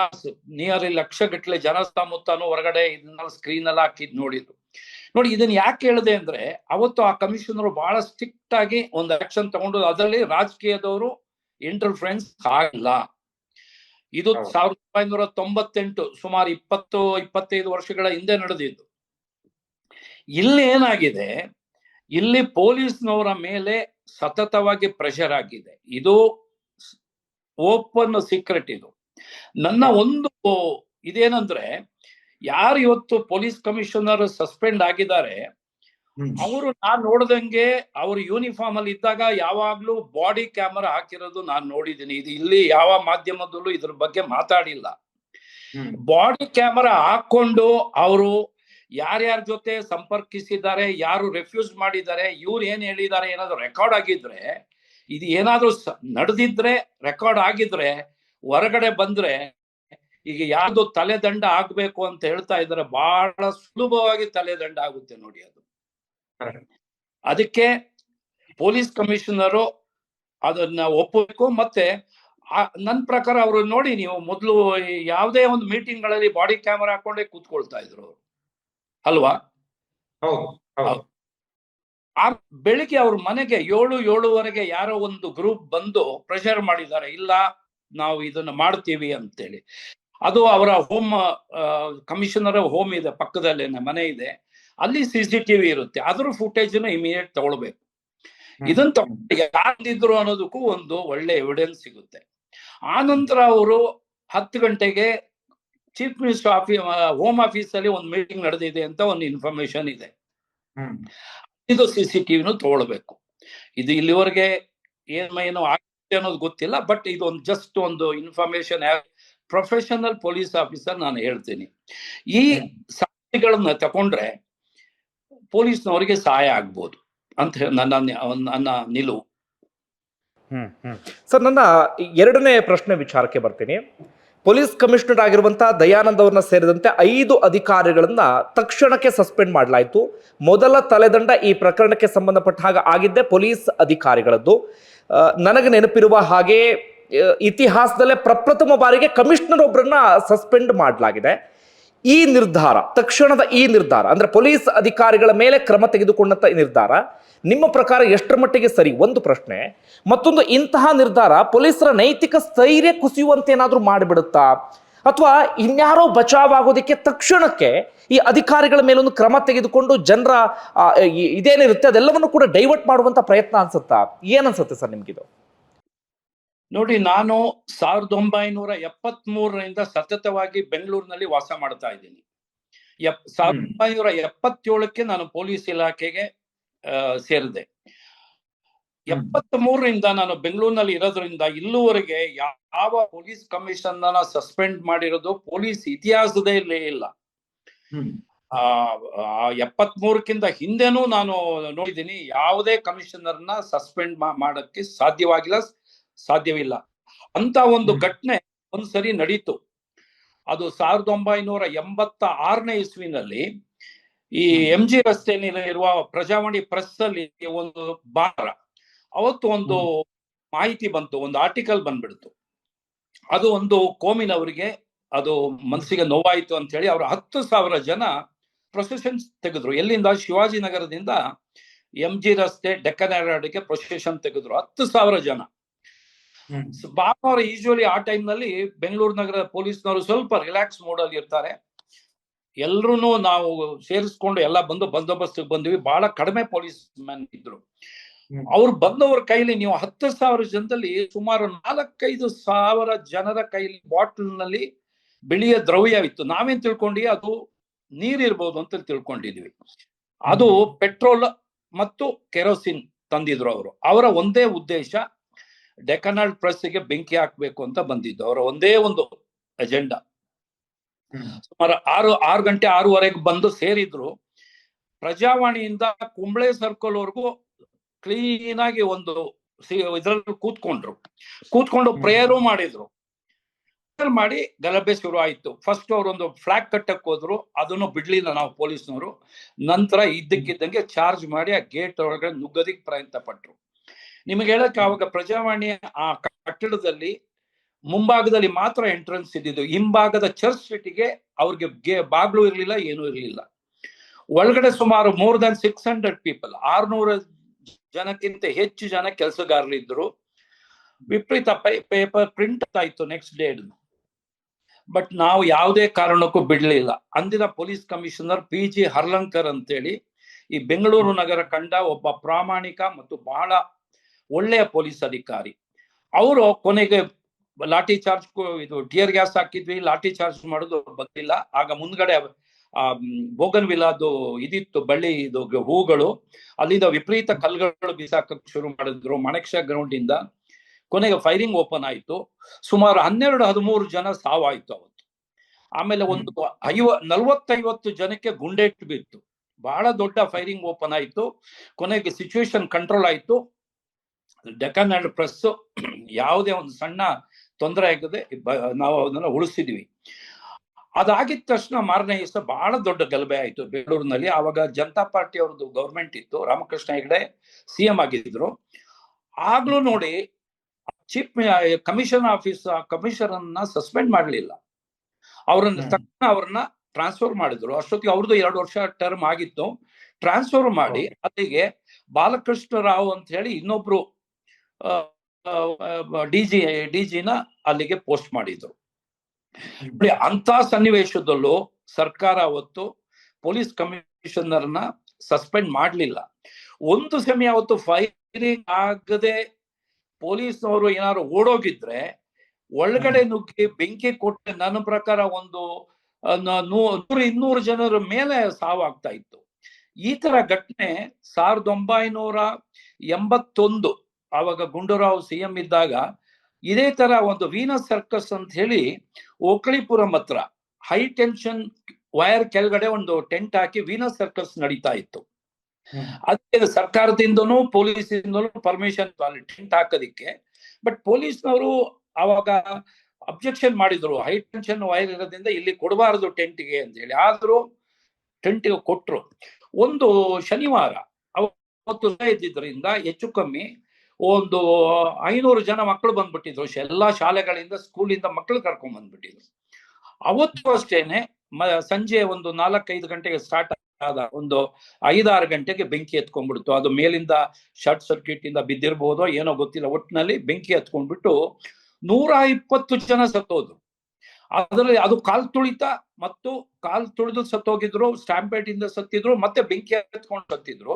ನಿಯರ್ಲಿ ಲಕ್ಷಗಟ್ಟಲೆ ಜನ ಸುತ್ತಮುತ್ತನೂ ಹೊರಗಡೆ ಇದನ್ನ ಸ್ಕ್ರೀನ್ ಎಲ್ಲ ಹಾಕಿದ್ ನೋಡಿದ್ರು. ನೋಡಿ, ಇದನ್ನ ಯಾಕೆ ಹೇಳಿದೆ ಅಂದ್ರೆ, ಅವತ್ತು ಆ ಕಮಿಷನರ್ ಬಹಳ ಸ್ಟ್ರಿಕ್ಟ್ ಆಗಿ ಒಂದು ಆಕ್ಷನ್ ತಗೊಂಡು ಅದರಲ್ಲಿ ರಾಜಕೀಯದವರು ಇಂಟರ್ಫರೆನ್ಸ್ ಆಗಿಲ್ಲ. ಇದು 1998, ಸುಮಾರು 20-25 ವರ್ಷಗಳ ಹಿಂದೆ ನಡೆದಿದ್ದು. ಇಲ್ಲಿ ಏನಾಗಿದೆ, ಇಲ್ಲಿ ಪೊಲೀಸ್ನವರ ಮೇಲೆ ಸತತವಾಗಿ ಪ್ರೆಷರ್ ಆಗಿದೆ. ಇದು ಓಪನ್ ಸೀಕ್ರೆಟ್. ಇದು ನನ್ನ ಒಂದು ಇದೇನಂದ್ರೆ, ಯಾರು ಇವತ್ತು ಪೊಲೀಸ್ ಕಮಿಷನರ್ ಸಸ್ಪೆಂಡ್ ಆಗಿದ್ದಾರೆ, ಅವರು ನಾನ್ ನೋಡ್ದಂಗೆ ಅವರು ಯೂನಿಫಾರ್ಮ್ ಅಲ್ಲಿ ಇದ್ದಾಗ ಯಾವಾಗ್ಲೂ ಬಾಡಿ ಕ್ಯಾಮರಾ ಹಾಕಿರೋದು ನಾನು ನೋಡಿದ್ದೀನಿ. ಇದು ಇಲ್ಲಿ ಯಾವ ಮಾಧ್ಯಮದಲ್ಲೂ ಇದ್ರ ಬಗ್ಗೆ ಮಾತಾಡಿಲ್ಲ. ಬಾಡಿ ಕ್ಯಾಮರಾ ಹಾಕೊಂಡು ಅವರು ಯಾರ್ಯಾರ ಜೊತೆ ಸಂಪರ್ಕಿಸಿದ್ದಾರೆ, ಯಾರು ರೆಫ್ಯೂಸ್ ಮಾಡಿದ್ದಾರೆ, ಇವ್ರು ಏನ್ ಹೇಳಿದ್ದಾರೆ ಏನಾದ್ರು ರೆಕಾರ್ಡ್ ಆಗಿದ್ರೆ, ಇದು ಏನಾದ್ರೂ ನಡೆದಿದ್ರೆ, ರೆಕಾರ್ಡ್ ಆಗಿದ್ರೆ, ಹೊರಗಡೆ ಬಂದ್ರೆ ಈಗ ಯಾವ್ದು ತಲೆದಂಡ ಆಗ್ಬೇಕು ಅಂತ ಹೇಳ್ತಾ ಇದ್ದಾರೆ, ಬಹಳ ಸುಲಭವಾಗಿ ತಲೆದಂಡ ಆಗುತ್ತೆ ನೋಡಿ. ಅದು ಅದಕ್ಕೆ ಪೊಲೀಸ್ ಕಮಿಷನರು ಅದನ್ನ ಒಪ್ಪಬೇಕು. ಮತ್ತೆ ನನ್ನ ಪ್ರಕಾರ ಅವರು ನೋಡಿ, ನೀವು ಮೊದಲು ಯಾವುದೇ ಒಂದು ಮೀಟಿಂಗ್ ಗಳಲ್ಲಿ ಬಾಡಿ ಕ್ಯಾಮರಾ ಹಾಕೊಂಡೇ ಕೂತ್ಕೊಳ್ತಾ ಇದ್ರು ಅವರು, ಅಲ್ವಾ? ಆ ಬೆಳಿಗ್ಗೆ ಅವ್ರ ಮನೆಗೆ 7-7:30 ಯಾರೋ ಒಂದು ಗ್ರೂಪ್ ಬಂದು ಪ್ರೆಷರ್ ಮಾಡಿದ್ದಾರೆ, ಇಲ್ಲ ನಾವು ಇದನ್ನ ಮಾಡ್ತೀವಿ ಅಂತೇಳಿ. ಅದು ಅವರ ಹೋಮ್ ಕಮಿಷನರ್ ಹೋಮ್ ಇದೆ, ಪಕ್ಕದಲ್ಲೇನೆ ಮನೆ ಇದೆ, ಅಲ್ಲಿ CCTV ಇರುತ್ತೆ, ಅದ್ರ ಫುಟೇಜ್ ಇಮಿಡಿಯೇಟ್ ತಗೊಳ್ಬೇಕು. ಇದನ್ನ ತಗೊಂಡು ಯಾರಿದ್ರು ಅನ್ನೋದಕ್ಕೂ ಒಂದು ಒಳ್ಳೆ ಎವಿಡೆನ್ಸ್ ಸಿಗುತ್ತೆ. ಆ ನಂತರ ಅವರು 10 ಗಂಟೆಗೆ ಚೀಫ್ ಮಿನಿಸ್ಟರ್ ಹೋಮ್ ಆಫೀಸ್ ಅಲ್ಲಿ ಒಂದು ಮೀಟಿಂಗ್ ನಡೆದಿದೆ ಅಂತ ಒಂದು ಇನ್ಫಾರ್ಮೇಶನ್ ಇದೆ, ಇದು CCTVನೂ ತಗೊಳ್ಬೇಕು. ಇದು ಇಲ್ಲಿವರೆಗೆ ಏನೋ ಆಗಿದೆ ಅನ್ನೋದು ಗೊತ್ತಿಲ್ಲ, ಬಟ್ ಇದು ಒಂದು ಜಸ್ಟ್ ಒಂದು ಇನ್ಫಾರ್ಮೇಶನ್. ಪ್ರೊಫೆಷನಲ್ ಪೊಲೀಸ್ ಆಫೀಸರ್ ನಾನು ಹೇಳ್ತೀನಿ, ಈ ಸಾಕ್ಷಿಗಳನ್ನ ತಗೊಂಡ್ರೆ ಪೊಲೀಸ್ನವರಿಗೆ ಸಹಾಯ ಆಗ್ಬೋದು ಅಂತ ನನ್ನ ನಿಲುವು. ಸರ್, ನನ್ನ ಎರಡನೇ ಪ್ರಶ್ನೆ ವಿಚಾರಕ್ಕೆ ಬರ್ತೀನಿ. ಪೊಲೀಸ್ ಕಮಿಷನರ್ ಆಗಿರುವಂತಹ ದಯಾನಂದ್ ಅವ್ರನ್ನ ಸೇರಿದಂತೆ 5 ಅಧಿಕಾರಿಗಳನ್ನ ತಕ್ಷಣಕ್ಕೆ ಸಸ್ಪೆಂಡ್ ಮಾಡಲಾಯಿತು. ಮೊದಲ ತಲೆದಂಡ ಈ ಪ್ರಕರಣಕ್ಕೆ ಸಂಬಂಧಪಟ್ಟ ಹಾಗೆ ಆಗಿದ್ದೆ ಪೊಲೀಸ್ ಅಧಿಕಾರಿಗಳದ್ದು. ನನಗೆ ನೆನಪಿರುವ ಹಾಗೆ ಇತಿಹಾಸದಲ್ಲೇ ಪ್ರಪ್ರಥಮ ಬಾರಿಗೆ ಕಮಿಷನರ್ ಒಬ್ಬರನ್ನ ಸಸ್ಪೆಂಡ್ ಮಾಡಲಾಗಿದೆ. ಈ ನಿರ್ಧಾರ, ತಕ್ಷಣದ ಈ ನಿರ್ಧಾರ ಅಂದ್ರೆ ಪೊಲೀಸ್ ಅಧಿಕಾರಿಗಳ ಮೇಲೆ ಕ್ರಮ ತೆಗೆದುಕೊಂಡಂತ ನಿರ್ಧಾರ ನಿಮ್ಮ ಪ್ರಕಾರ ಎಷ್ಟರ ಮಟ್ಟಿಗೆ ಸರಿ? ಒಂದು ಪ್ರಶ್ನೆ. ಮತ್ತೊಂದು, ಇಂತಹ ನಿರ್ಧಾರ ಪೊಲೀಸರ ನೈತಿಕ ಸ್ಥೈರ್ಯ ಕುಸಿಯುವಂತೆ ಏನಾದ್ರೂ ಮಾಡಿಬಿಡುತ್ತಾ, ಅಥವಾ ಇನ್ಯಾರೋ ಬಚಾವಾಗೋದಕ್ಕೆ ತಕ್ಷಣಕ್ಕೆ ಈ ಅಧಿಕಾರಿಗಳ ಮೇಲೊಂದು ಕ್ರಮ ತೆಗೆದುಕೊಂಡು ಜನರ ಇದೇನಿರುತ್ತೆ ಅದೆಲ್ಲವನ್ನು ಕೂಡ ಡೈವರ್ಟ್ ಮಾಡುವಂತ ಪ್ರಯತ್ನ ಅನ್ಸುತ್ತಾ? ಏನನ್ಸುತ್ತೆ ಸರ್ ನಿಮ್ಗಿದು? ನೋಡಿ, ನಾನು 1973ರಿಂದ ಸತತವಾಗಿ ಬೆಂಗಳೂರಿನಲ್ಲಿ ವಾಸ ಮಾಡ್ತಾ ಇದ್ದೀನಿ. 1977ಕ್ಕೆ ನಾನು ಪೊಲೀಸ್ ಇಲಾಖೆಗೆ ಸೇರಿದೆ. 73ರಿಂದ ನಾನು ಬೆಂಗಳೂರಿನಲ್ಲಿ ಇರೋದ್ರಿಂದ ಇಲ್ಲಿವರೆಗೆ ಯಾವ ಪೊಲೀಸ್ ಕಮಿಷನರ್ನ ಸಸ್ಪೆಂಡ್ ಮಾಡಿರೋದು ಪೊಲೀಸ್ ಇತಿಹಾಸದಲ್ಲೇ ಇಲ್ಲ. 73ಕ್ಕಿಂತ ಹಿಂದೆನೂ ನಾನು ನೋಡಿದ್ದೀನಿ, ಯಾವುದೇ ಕಮಿಷನರ್ನ ಸಸ್ಪೆಂಡ್ ಮಾಡಕ್ಕೆ ಸಾಧ್ಯವಿಲ್ಲ ಅಂತ ಒಂದು ಘಟನೆ ಒಂದ್ಸರಿ ನಡೀತು. ಅದು 1986ನೇ ಇಸ್ವಿನಲ್ಲಿ ಈ MG ರಸ್ತೆಯಲ್ಲಿರುವ ಪ್ರಜಾವಾಣಿ ಪ್ರೆಸ್ ಅಲ್ಲಿ ಒಂದು ಬಾರ, ಅವತ್ತು ಒಂದು ಮಾಹಿತಿ ಬಂತು, ಒಂದು ಆರ್ಟಿಕಲ್ ಬಂದ್ಬಿಡ್ತು. ಅದು ಒಂದು ಕೋಮಿನವರಿಗೆ ಅದು ಮನಸ್ಸಿಗೆ ನೋವಾಯಿತು ಅಂತ ಹೇಳಿ ಅವರು 10,000 ಜನ ಪ್ರೊಸೆಷನ್ ತೆಗೆದ್ರು. ಎಲ್ಲಿಂದ? ಶಿವಾಜಿನಗರದಿಂದ MG ರಸ್ತೆ ಡೆಕ್ಕನ್ ಹೆರಾಲ್ಡ್ಗೆ ಪ್ರೊಸೆಷನ್ ತೆಗೆದ್ರು 10,000 ಜನ. ಭಾನುವಾರ ಯೂಶುವಲಿ ಆ ಟೈಮ್ ನಲ್ಲಿ ಬೆಂಗಳೂರು ನಗರ ಪೊಲೀಸ್ನವರು ಸ್ವಲ್ಪ ರಿಲ್ಯಾಕ್ಸ್ ಮೋಡ್ ಅಲ್ಲಿ ಇರ್ತಾರೆ. ಎಲ್ರು ನಾವು ಸೇರಿಸ್ಕೊಂಡು ಎಲ್ಲ ಬಂದು ಬಂದೋಬಸ್ತ್ ಬಂದ್ವಿ. ಬಹಳ ಕಡಿಮೆ ಪೊಲೀಸ್ ಮ್ಯಾನ್ ಇದ್ರು. ಅವ್ರು ಬಂದವ್ರ ಕೈಲಿ ನೀವು 10,000 ಜನದಲ್ಲಿ ಸುಮಾರು 4-5 ಜನರ ಕೈಲಿ ಬಾಟಲ್ ನಲ್ಲಿ ಬಿಳಿಯ ದ್ರವ್ಯ ಇತ್ತು. ನಾವೇನ್ ತಿಳ್ಕೊಂಡಿ ಅದು ನೀರಿರ್ಬೋದು ಅಂತ ತಿಳ್ಕೊಂಡಿದ್ವಿ. ಅದು ಪೆಟ್ರೋಲ್ ಮತ್ತು ಕೆರೋಸಿನ್ ತಂದಿದ್ರು ಅವರು. ಅವರ ಒಂದೇ ಉದ್ದೇಶ ಡೆಕ್ಕನ್ ಹೆರಾಲ್ಡ್ ಪ್ರೆಸ್ಗೆ ಬೆಂಕಿ ಹಾಕ್ಬೇಕು ಅಂತ ಬಂದಿದ್ದು. ಅವರ ಒಂದೇ ಒಂದು ಅಜೆಂಡಾ. ಸುಮಾರು 6:30 ಬಂದು ಸೇರಿದ್ರು. ಪ್ರಜಾವಾಣಿಯಿಂದ ಕುಂಬಳೆ ಸರ್ಕಲ್ ವರೆಗೂ ಕ್ಲೀನ್ ಆಗಿ ಒಂದು ಇದ್ರಲ್ಲಿ ಕೂತ್ಕೊಂಡು ಪ್ರೇಯರು ಮಾಡಿದ್ರು. ಮಾಡಿ ಗಲಭೆ ಶುರು ಆಯ್ತು. ಫಸ್ಟ್ ಅವರೊಂದು ಫ್ಲಾಗ್ ಕಟ್ಟಕ್ ಹೋದ್ರು, ಅದನ್ನು ಬಿಡ್ಲಿಲ್ಲ ನಾವು ಪೊಲೀಸ್ನವರು. ನಂತರ ಇದ್ದಕ್ಕಿದ್ದಂಗೆ ಚಾರ್ಜ್ ಮಾಡಿ ಆ ಗೇಟ್ ಒಳಗಡೆ ನುಗ್ಗೋದಿಕ್ ಪ್ರಯತ್ನ ಪಟ್ರು. ನಿಮಗೆ ಹೇಳಕ್ಕೆ ಆವಾಗ ಪ್ರಜಾವಾಣಿ ಆ ಕಟ್ಟಡದಲ್ಲಿ ಮುಂಭಾಗದಲ್ಲಿ ಮಾತ್ರ ಎಂಟ್ರೆನ್ಸ್ ಇದ್ದಿದ್ದು. ಹಿಂಭಾಗದ ಚರ್ಚ್ ಸ್ಟ್ರೀಟಿಗೆ ಅವ್ರಿಗೆ ಬಾಗ್ಲು ಇರ್ಲಿಲ್ಲ, ಏನೂ ಇರ್ಲಿಲ್ಲ. ಒಳಗಡೆ ಸುಮಾರು more than 600 people, 600 ಜನಕ್ಕಿಂತ ಹೆಚ್ಚು ಜನ ಕೆಲಸಗಾರರಿದ್ರು. ವಿಪರೀತ ಪೇಪರ್ ಪ್ರಿಂಟ್ ಆಯ್ತು ನೆಕ್ಸ್ಟ್ ಡೇ. ಬಟ್ ನಾವು ಯಾವುದೇ ಕಾರಣಕ್ಕೂ ಬಿಡ್ಲಿಲ್ಲ. ಅಂದಿನ ಪೊಲೀಸ್ ಕಮಿಷನರ್ PG ಹರ್ಲಂಕರ್ ಅಂತೇಳಿ ಈ ಬೆಂಗಳೂರು ನಗರ ಕಂಡ ಒಬ್ಬ ಪ್ರಾಮಾಣಿಕ ಮತ್ತು ಬಹಳ ಒಳ್ಳೆಯ ಪೊಲೀಸ್ ಅಧಿಕಾರಿ. ಅವರು ಕೊನೆಗೆ ಲಾಠಿ ಚಾರ್ಜ್, ಇದು ಟಿಯರ್ ಗ್ಯಾಸ್ ಹಾಕಿದ್ವಿ, ಲಾಠಿ ಚಾರ್ಜ್ ಮಾಡೋದು ಬಂದಿಲ್ಲ. ಆಗ ಮುಂದ್ಗಡೆ ಬೋಗನ್ ವಿಲಾದು ಇದಿತ್ತು, ಬಳ್ಳಿ ಇದು ಹೂಗಳು, ಅಲ್ಲಿಂದ ವಿಪರೀತ ಕಲ್ಗಳು ಬಿಸಾಕಕ್ಕೆ ಶುರು ಮಾಡಿದ್ರು ಮಾಣೆಕ್ ಗ್ರೌಂಡ್ ಇಂದ. ಕೊನೆಗೆ ಫೈರಿಂಗ್ ಓಪನ್ ಆಯ್ತು. ಸುಮಾರು 12-13 ಜನ ಸಾವಾಯ್ತು ಅವತ್ತು. ಆಮೇಲೆ ಒಂದು 40-50 ಜನಕ್ಕೆ ಗುಂಡೇಟು ಬಿತ್ತು. ಬಹಳ ದೊಡ್ಡ ಫೈರಿಂಗ್ ಓಪನ್ ಆಯ್ತು. ಕೊನೆಗೆ ಸಿಚುವೇಶನ್ ಕಂಟ್ರೋಲ್ ಆಯ್ತು. ಡೆಕ್ಕನ್ ಹೆರಾಲ್ಡ್ ಪ್ರೆಸ್ ಯಾವುದೇ ಒಂದು ಸಣ್ಣ ತೊಂದರೆ ಆಗದೆ ನಾವು ಅದನ್ನ ಉಳಿಸಿದ್ವಿ. ಅದಾಗಿದ ತಕ್ಷಣ ಮಾರನೇ ದಿವಸ ಬಹಳ ದೊಡ್ಡ ಗಲಭೆ ಆಯ್ತು ಬೆಂಗಳೂರಿನಲ್ಲಿ. ಆವಾಗ ಜನತಾ ಪಾರ್ಟಿ ಅವ್ರದ್ದು ಗೌರ್ಮೆಂಟ್ ಇತ್ತು, ರಾಮಕೃಷ್ಣ ಹೆಗಡೆ CM ಆಗಿದ್ರು. ಆಗ್ಲೂ ನೋಡಿ ಚೀಫ್ ಕಮಿಷನರ್ ಅನ್ನ ಸಸ್ಪೆಂಡ್ ಮಾಡಲಿಲ್ಲ. ಅವ್ರನ್ನ ಟ್ರಾನ್ಸ್ಫರ್ ಮಾಡಿದ್ರು. ಅಷ್ಟೊತ್ತಿಗೆ ಅವ್ರದ್ದು 2 ವರ್ಷ ಟರ್ಮ್ ಆಗಿತ್ತು. ಟ್ರಾನ್ಸ್ಫರ್ ಮಾಡಿ ಅಲ್ಲಿಗೆ ಬಾಲಕೃಷ್ಣ ರಾವ್ ಅಂತ ಹೇಳಿ ಇನ್ನೊಬ್ರು ಡಿಜಿನ ಅಲ್ಲಿಗೆ ಪೋಸ್ಟ್ ಮಾಡಿದ್ರು. ಅಂತ ಸನ್ನಿವೇಶದಲ್ಲೂ ಸರ್ಕಾರ ಅವತ್ತು ಪೊಲೀಸ್ ಕಮಿಷನರ್ನ ಸಸ್ಪೆಂಡ್ ಮಾಡಲಿಲ್ಲ. ಒಂದು ಸಮಯ ಅವತ್ತು ಫೈರಿಂಗ್ ಆಗದೆ ಪೊಲೀಸ್ನವರು ಏನಾದ್ರು ಓಡೋಗಿದ್ರೆ ಒಳಗಡೆ ನುಗ್ಗಿ ಬೆಂಕಿ ಕೊಟ್ಟರೆ ನನ್ನ ಪ್ರಕಾರ ಒಂದು 100-200 ಜನರ ಮೇಲೆ ಸಾವಾಗ್ತಾ ಇತ್ತು. ಈ ತರ ಘಟನೆ 1981 ಆವಾಗ ಗುಂಡೂರಾವ್ CM ಇದ್ದಾಗ ಇದೇ ತರ ಒಂದು ವೀನಸ್ ಸರ್ಕಸ್ ಅಂತ ಹೇಳಿ ಓಕಳಿಪುರಂ ಹತ್ರ ಹೈ ಟೆನ್ಷನ್ ವೈರ್ ಕೆಳಗಡೆ ಒಂದು ಟೆಂಟ್ ಹಾಕಿ ವೀನಸ್ ಸರ್ಕಸ್ ನಡೀತಾ ಇತ್ತು. ಅದಕ್ಕೆ ಸರ್ಕಾರದಿಂದನೂ ಪೊಲೀಸಿಂದನೂ ಪರ್ಮಿಷನ್ ಟೆಂಟ್ ಹಾಕೋದಿಕ್ಕೆ. ಬಟ್ ಪೊಲೀಸ್ನವರು ಅವಾಗ ಅಬ್ಜೆಕ್ಷನ್ ಮಾಡಿದ್ರು, ಹೈ ಟೆನ್ಷನ್ ವೈರ್ ಇರೋದ್ರಿಂದ ಇಲ್ಲಿ ಕೊಡಬಾರದು ಟೆಂಟ್ಗೆ ಅಂತ ಹೇಳಿ. ಆದ್ರೂ ಟೆಂಟ್ಗೆ ಕೊಟ್ರು. ಒಂದು ಶನಿವಾರ ಅವತ್ತು ಇದ್ದಿದ್ರಿಂದ ಹೆಚ್ಚು ಕಮ್ಮಿ ಒಂದು 500 ಜನ ಮಕ್ಕಳು ಬಂದ್ಬಿಟ್ಟಿದ್ರು. ಎಲ್ಲಾ ಶಾಲೆಗಳಿಂದ ಸ್ಕೂಲಿಂದ ಮಕ್ಕಳು ಕರ್ಕೊಂಡ್ ಬಂದ್ಬಿಟ್ಟಿದ್ರು. ಅವತ್ತು ಅಷ್ಟೇನೆ ಸಂಜೆ ಒಂದು 4-5 ಗಂಟೆಗೆ ಸ್ಟಾರ್ಟ್ ಆದ ಒಂದು 5-6 ಗಂಟೆಗೆ ಬೆಂಕಿ ಎತ್ಕೊಂಡ್ಬಿಡ್ತು. ಅದು ಮೇಲಿಂದ ಶಾರ್ಟ್ ಸರ್ಕ್ಯೂಟ್ ಇಂದ ಬಿದ್ದಿರ್ಬಹುದೋ ಏನೋ ಗೊತ್ತಿಲ್ಲ. ಒಟ್ಟಿನಲ್ಲಿ ಬೆಂಕಿ ಎತ್ಕೊಂಡ್ಬಿಟ್ಟು 120 ಜನ ಸತ್ತೋದ್ರು. ಅದರಲ್ಲಿ ಅದು ಕಾಲ್ ತುಳಿದು ಸತ್ತೋಗಿದ್ರು, ಸ್ಟ್ಯಾಂಪೇಟ್ ಇಂದ ಸತ್ತಿದ್ರು, ಮತ್ತೆ ಬೆಂಕಿ ಎತ್ಕೊಂಡು ಸತ್ತಿದ್ರು.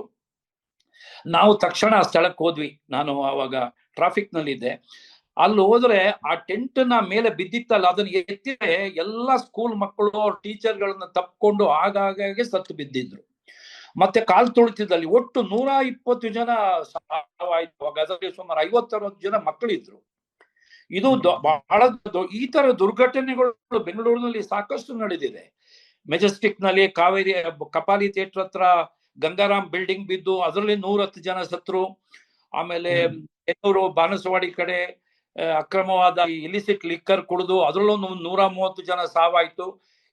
ನಾವು ತಕ್ಷಣ ಸ್ಥಳಕ್ಕೆ ಹೋದ್ವಿ. ನಾನು ಅವಾಗ ಟ್ರಾಫಿಕ್ ನಲ್ಲಿದ್ದೆ. ಅಲ್ಲಿ ಹೋದ್ರೆ ಆ ಟೆಂಟ್ ನ ಮೇಲೆ ಬಿದ್ದಿತ್ತಲ್ಲ, ಅದನ್ನ ಎತ್ತಿದ್ರೆ ಎಲ್ಲಾ ಸ್ಕೂಲ್ ಮಕ್ಕಳು ಅವ್ರ ಟೀಚರ್ಗಳನ್ನ ತಪ್ಕೊಂಡು ಆಗಾಗೆ ಸತ್ತು ಬಿದ್ದಿದ್ರು. ಮತ್ತೆ ಕಾಲ್ ತುಳಿತಿದ್ದಲ್ಲಿ ಒಟ್ಟು 120 ಜನ ಸಾವಾಯ್ತು. ಅದರಲ್ಲಿ ಸುಮಾರು 50-60 ಜನ ಮಕ್ಕಳಿದ್ರು. ಇದು ಬಹಳ ಈ ತರ ದುರ್ಘಟನೆಗಳು ಬೆಂಗಳೂರಿನಲ್ಲಿ ಸಾಕಷ್ಟು ನಡೆದಿದೆ. ಮೆಜೆಸ್ಟಿಕ್ ನಲ್ಲಿ ಕಾವೇರಿ ಕಪಾಲಿ ಥಿಯೇಟರ್ ಹತ್ರ ಗಂಗಾರಾಮ್ ಬಿಲ್ಡಿಂಗ್ ಬಿದ್ದು ಅದರಲ್ಲಿ 110 ಜನ ಸತ್ರು. ಆಮೇಲೆ ಬೆಂಗಳೂರು ಬಾನಸವಾಡಿ ಕಡೆ ಅಕ್ರಮವಾದ ಇಲಿಸಿಟ್ ಲಿಕ್ಕರ್ ಕುಡಿದು ಅದರಲ್ಲೂ 130 ಜನ ಸಾವಾಯ್ತು.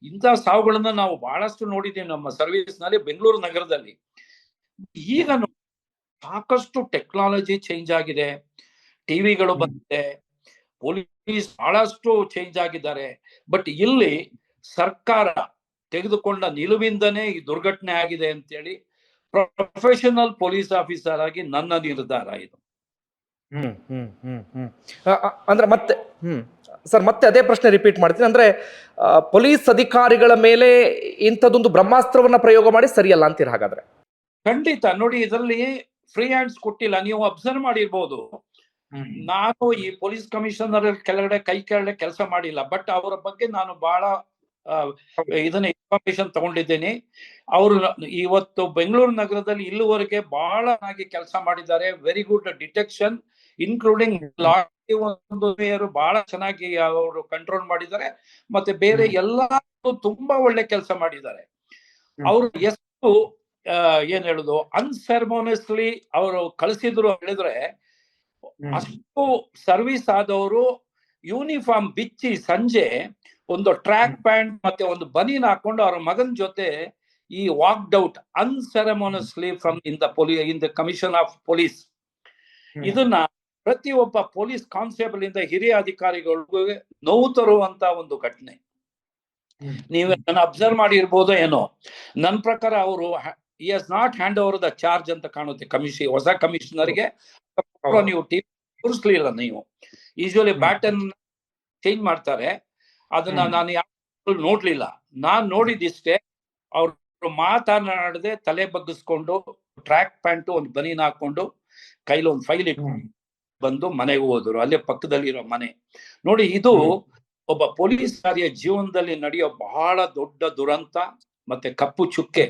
ಇಂಥ ಸಾವುಗಳನ್ನ ನಾವು ಬಹಳಷ್ಟು ನೋಡಿದ್ದೀವಿ ನಮ್ಮ ಸರ್ವಿಸ್ ನಲ್ಲಿ ಬೆಂಗಳೂರು ನಗರದಲ್ಲಿ. ಈಗ ಸಾಕಷ್ಟು ಟೆಕ್ನಾಲಜಿ ಚೇಂಜ್ ಆಗಿದೆ, ಟಿವಿಗಳು ಬಂದಿದೆ, ಪೊಲೀಸ್ ಬಹಳಷ್ಟು ಚೇಂಜ್ ಆಗಿದ್ದಾರೆ. ಬಟ್ ಇಲ್ಲಿ ಸರ್ಕಾರ ತೆಗೆದುಕೊಂಡ ನಿಲುವಿಂದನೇ ಈ ದುರ್ಘಟನೆ ಆಗಿದೆ ಅಂತೇಳಿ ಪ್ರೊಫೆಷನಲ್ ಪೊಲೀಸ್ ಆಫೀಸರ್ ಆಗಿ ನನ್ನ ನಿರ್ಧಾರ ಇದು. ಅಂದ್ರೆ ಮತ್ತೆ ಸರ್ ಮತ್ತೆ ಅದೇ ಪ್ರಶ್ನೆ ರಿಪೀಟ್ ಮಾಡ್ತೀನಿ. ಅಂದ್ರೆ ಪೊಲೀಸ್ ಅಧಿಕಾರಿಗಳ ಮೇಲೆ ಇಂಥದ್ದೊಂದು ಬ್ರಹ್ಮಾಸ್ತ್ರವನ್ನ ಪ್ರಯೋಗ ಮಾಡಿ ಸರಿಯಲ್ಲ ಅಂತೀರ ಹಾಗಾದ್ರೆ? ಖಂಡಿತ. ನೋಡಿ, ಇದರಲ್ಲಿ ಫ್ರೀ ಹ್ಯಾಂಡ್ಸ್ ಕೊಟ್ಟಿಲ್ಲ. ನೀವು ಅಬ್ಸರ್ವ್ ಮಾಡಿರ್ಬೋದು, ನಾನು ಈ ಪೊಲೀಸ್ ಕಮಿಷನರ್ ಕೆಳಗಡೆ ಕೆಲಸ ಮಾಡಿಲ್ಲ. ಬಟ್ ಅವರ ಬಗ್ಗೆ ನಾನು ಬಹಳ ಇದನ್ನ ಇನ್ಫಾರ್ಮೇಶನ್ ತಗೊಂಡಿದ್ದೇನೆ. ಅವರು ಇವತ್ತು ಬೆಂಗಳೂರು ನಗರದಲ್ಲಿ ಇಲ್ಲಿವರೆಗೆ ಬಹಳ ಚೆನ್ನಾಗಿ ಕೆಲಸ ಮಾಡಿದ್ದಾರೆ. ವೆರಿ ಗುಡ್ ಡಿಟೆಕ್ಷನ್, ಇನ್ಕ್ಲೂಡಿಂಗ್ ಬಹಳ ಚೆನ್ನಾಗಿ ಅವರು ಕಂಟ್ರೋಲ್ ಮಾಡಿದ್ದಾರೆ. ಮತ್ತೆ ಬೇರೆ ಎಲ್ಲ ತುಂಬಾ ಒಳ್ಳೆ ಕೆಲಸ ಮಾಡಿದ್ದಾರೆ. ಅವರು ಎಷ್ಟು ಏನ್ ಹೇಳುದು ಅನ್ಸೆರೆಮೋನಿಯಸ್ಲಿ ಅವರು ಕಳಿಸಿದ್ರು ಹೇಳಿದ್ರೆ, ಅಷ್ಟು ಸರ್ವಿಸ್ ಆದವರು ಯೂನಿಫಾರ್ಮ್ ಬಿಚ್ಚಿ ಸಂಜೆ ಒಂದು ಟ್ರ್ಯಾಕ್ ಪ್ಯಾಂಟ್ ಮತ್ತೆ ಒಂದು ಬನೀನ್ ಹಾಕೊಂಡು ಅವ್ರ ಮಗನ ಜೊತೆ ಈ walked out unceremoniously from in the commission of police. ಇದನ್ನ ಪ್ರತಿಯೊಬ್ಬ ಪೊಲೀಸ್ ಕಾನ್ಸ್ಟೇಬಲ್ ಇಂದ ಹಿರಿಯ ಅಧಿಕಾರಿಗಳಿಗೂ ನೋವು ತರುವಂತ ಒಂದು ಘಟನೆ. ನೀವು ಅಬ್ಸರ್ವ್ ಮಾಡಿರ್ಬೋದೋ ಏನೋ. ನನ್ನ ಪ್ರಕಾರ ಅವರು he has not hand over the charge ಅಂತ ಕಾಣುತ್ತೆ ಹೊಸ ಕಮಿಷನರ್ಗೆ. ನೀವು ಟೀಮ್ ತೋರಿಸ್ಲಿಲ್ಲ. ನೀವು ಯೂಶುವಲಿ ಬ್ಯಾಟನ್ ಚೇಂಜ್ ಮಾಡ್ತಾರೆ, ಅದನ್ನ ನಾನು ಯಾರು ನೋಡ್ಲಿಲ್ಲ. ನಾನ್ ನೋಡಿದಿಷ್ಟೇ, ಅವ್ರು ಮಾತನಾಡದೆ ತಲೆ ಬಗ್ಗಿಸ್ಕೊಂಡು ಟ್ರ್ಯಾಕ್ ಪ್ಯಾಂಟ್ ಒಂದು ಬನೀನ್ ಹಾಕೊಂಡು ಕೈಲಿ ಒಂದು ಫೈಲ್ ಇಟ್ಕೊಂಡು ಬಂದು ಮನೆಗೆ ಹೋದ್ರು. ಅಲ್ಲೇ ಪಕ್ಕದಲ್ಲಿರೋ ಮನೆ. ನೋಡಿ, ಇದು ಒಬ್ಬ ಪೊಲೀಸ್ ಕಾರ್ಯ ಜೀವನದಲ್ಲಿ ನಡೆಯೋ ಬಹಳ ದೊಡ್ಡ ದುರಂತ ಮತ್ತೆ ಕಪ್ಪು ಚುಕ್ಕೆ.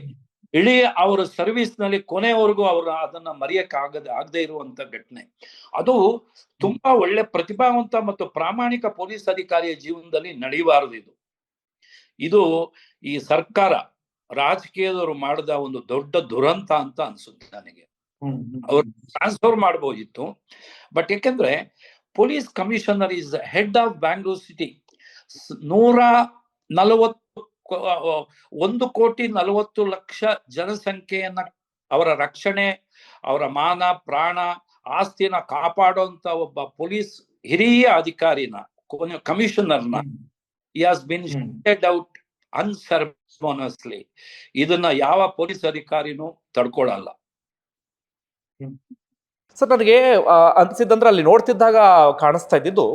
ಇಡೀ ಅವರ ಸರ್ವಿಸ್ ನಲ್ಲಿ ಕೊನೆವರೆಗೂ ಅವರು ಅದನ್ನ ಆಗದೆ ಇರುವಂತ ಘಟನೆ. ಅದು ತುಂಬಾ ಒಳ್ಳೆ ಪ್ರತಿಭಾವಂತ ಮತ್ತು ಪ್ರಾಮಾಣಿಕ ಪೊಲೀಸ್ ಅಧಿಕಾರಿಯ ಜೀವನದಲ್ಲಿ ನಡೆಯಬಾರದು. ಇದು ಈ ಸರ್ಕಾರ ರಾಜಕೀಯದವರು ಮಾಡಿದ ಒಂದು ದೊಡ್ಡ ದುರಂತ ಅಂತ ಅನ್ಸುತ್ತೆ ನನಗೆ. ಅವ್ರು ಟ್ರಾನ್ಸ್ಫರ್ ಮಾಡಬಹುದಿತ್ತು. ಬಟ್ ಯಾಕೆಂದ್ರೆ police commissioner is head of Bangalore city. 1,40,40,00,000 ಜನಸಂಖ್ಯೆಯನ್ನ ಅವರ ರಕ್ಷಣೆ, ಅವರ ಮಾನ ಪ್ರಾಣ ಆಸ್ತಿಯನ್ನ ಕಾಪಾಡುವಂತ ಒಬ್ಬ ಪೊಲೀಸ್ ಹಿರಿಯ ಅಧಿಕಾರಿನ ಕಮಿಷನರ್ನ he has been shut out unceremoniously. ಇದನ್ನ ಯಾವ ಪೊಲೀಸ್ ಅಧಿಕಾರಿನೂ ತಡ್ಕೊಳ್ಳಲ್ಲ. ಸರ್, ನನಗೆ ಅನ್ಸಿದ್ದಂದ್ರೆ ಅಲ್ಲಿ ನೋಡ್ತಿದ್ದಾಗ ಕಾಣಿಸ್ತಾ ಇದ್ದಿದ್ದು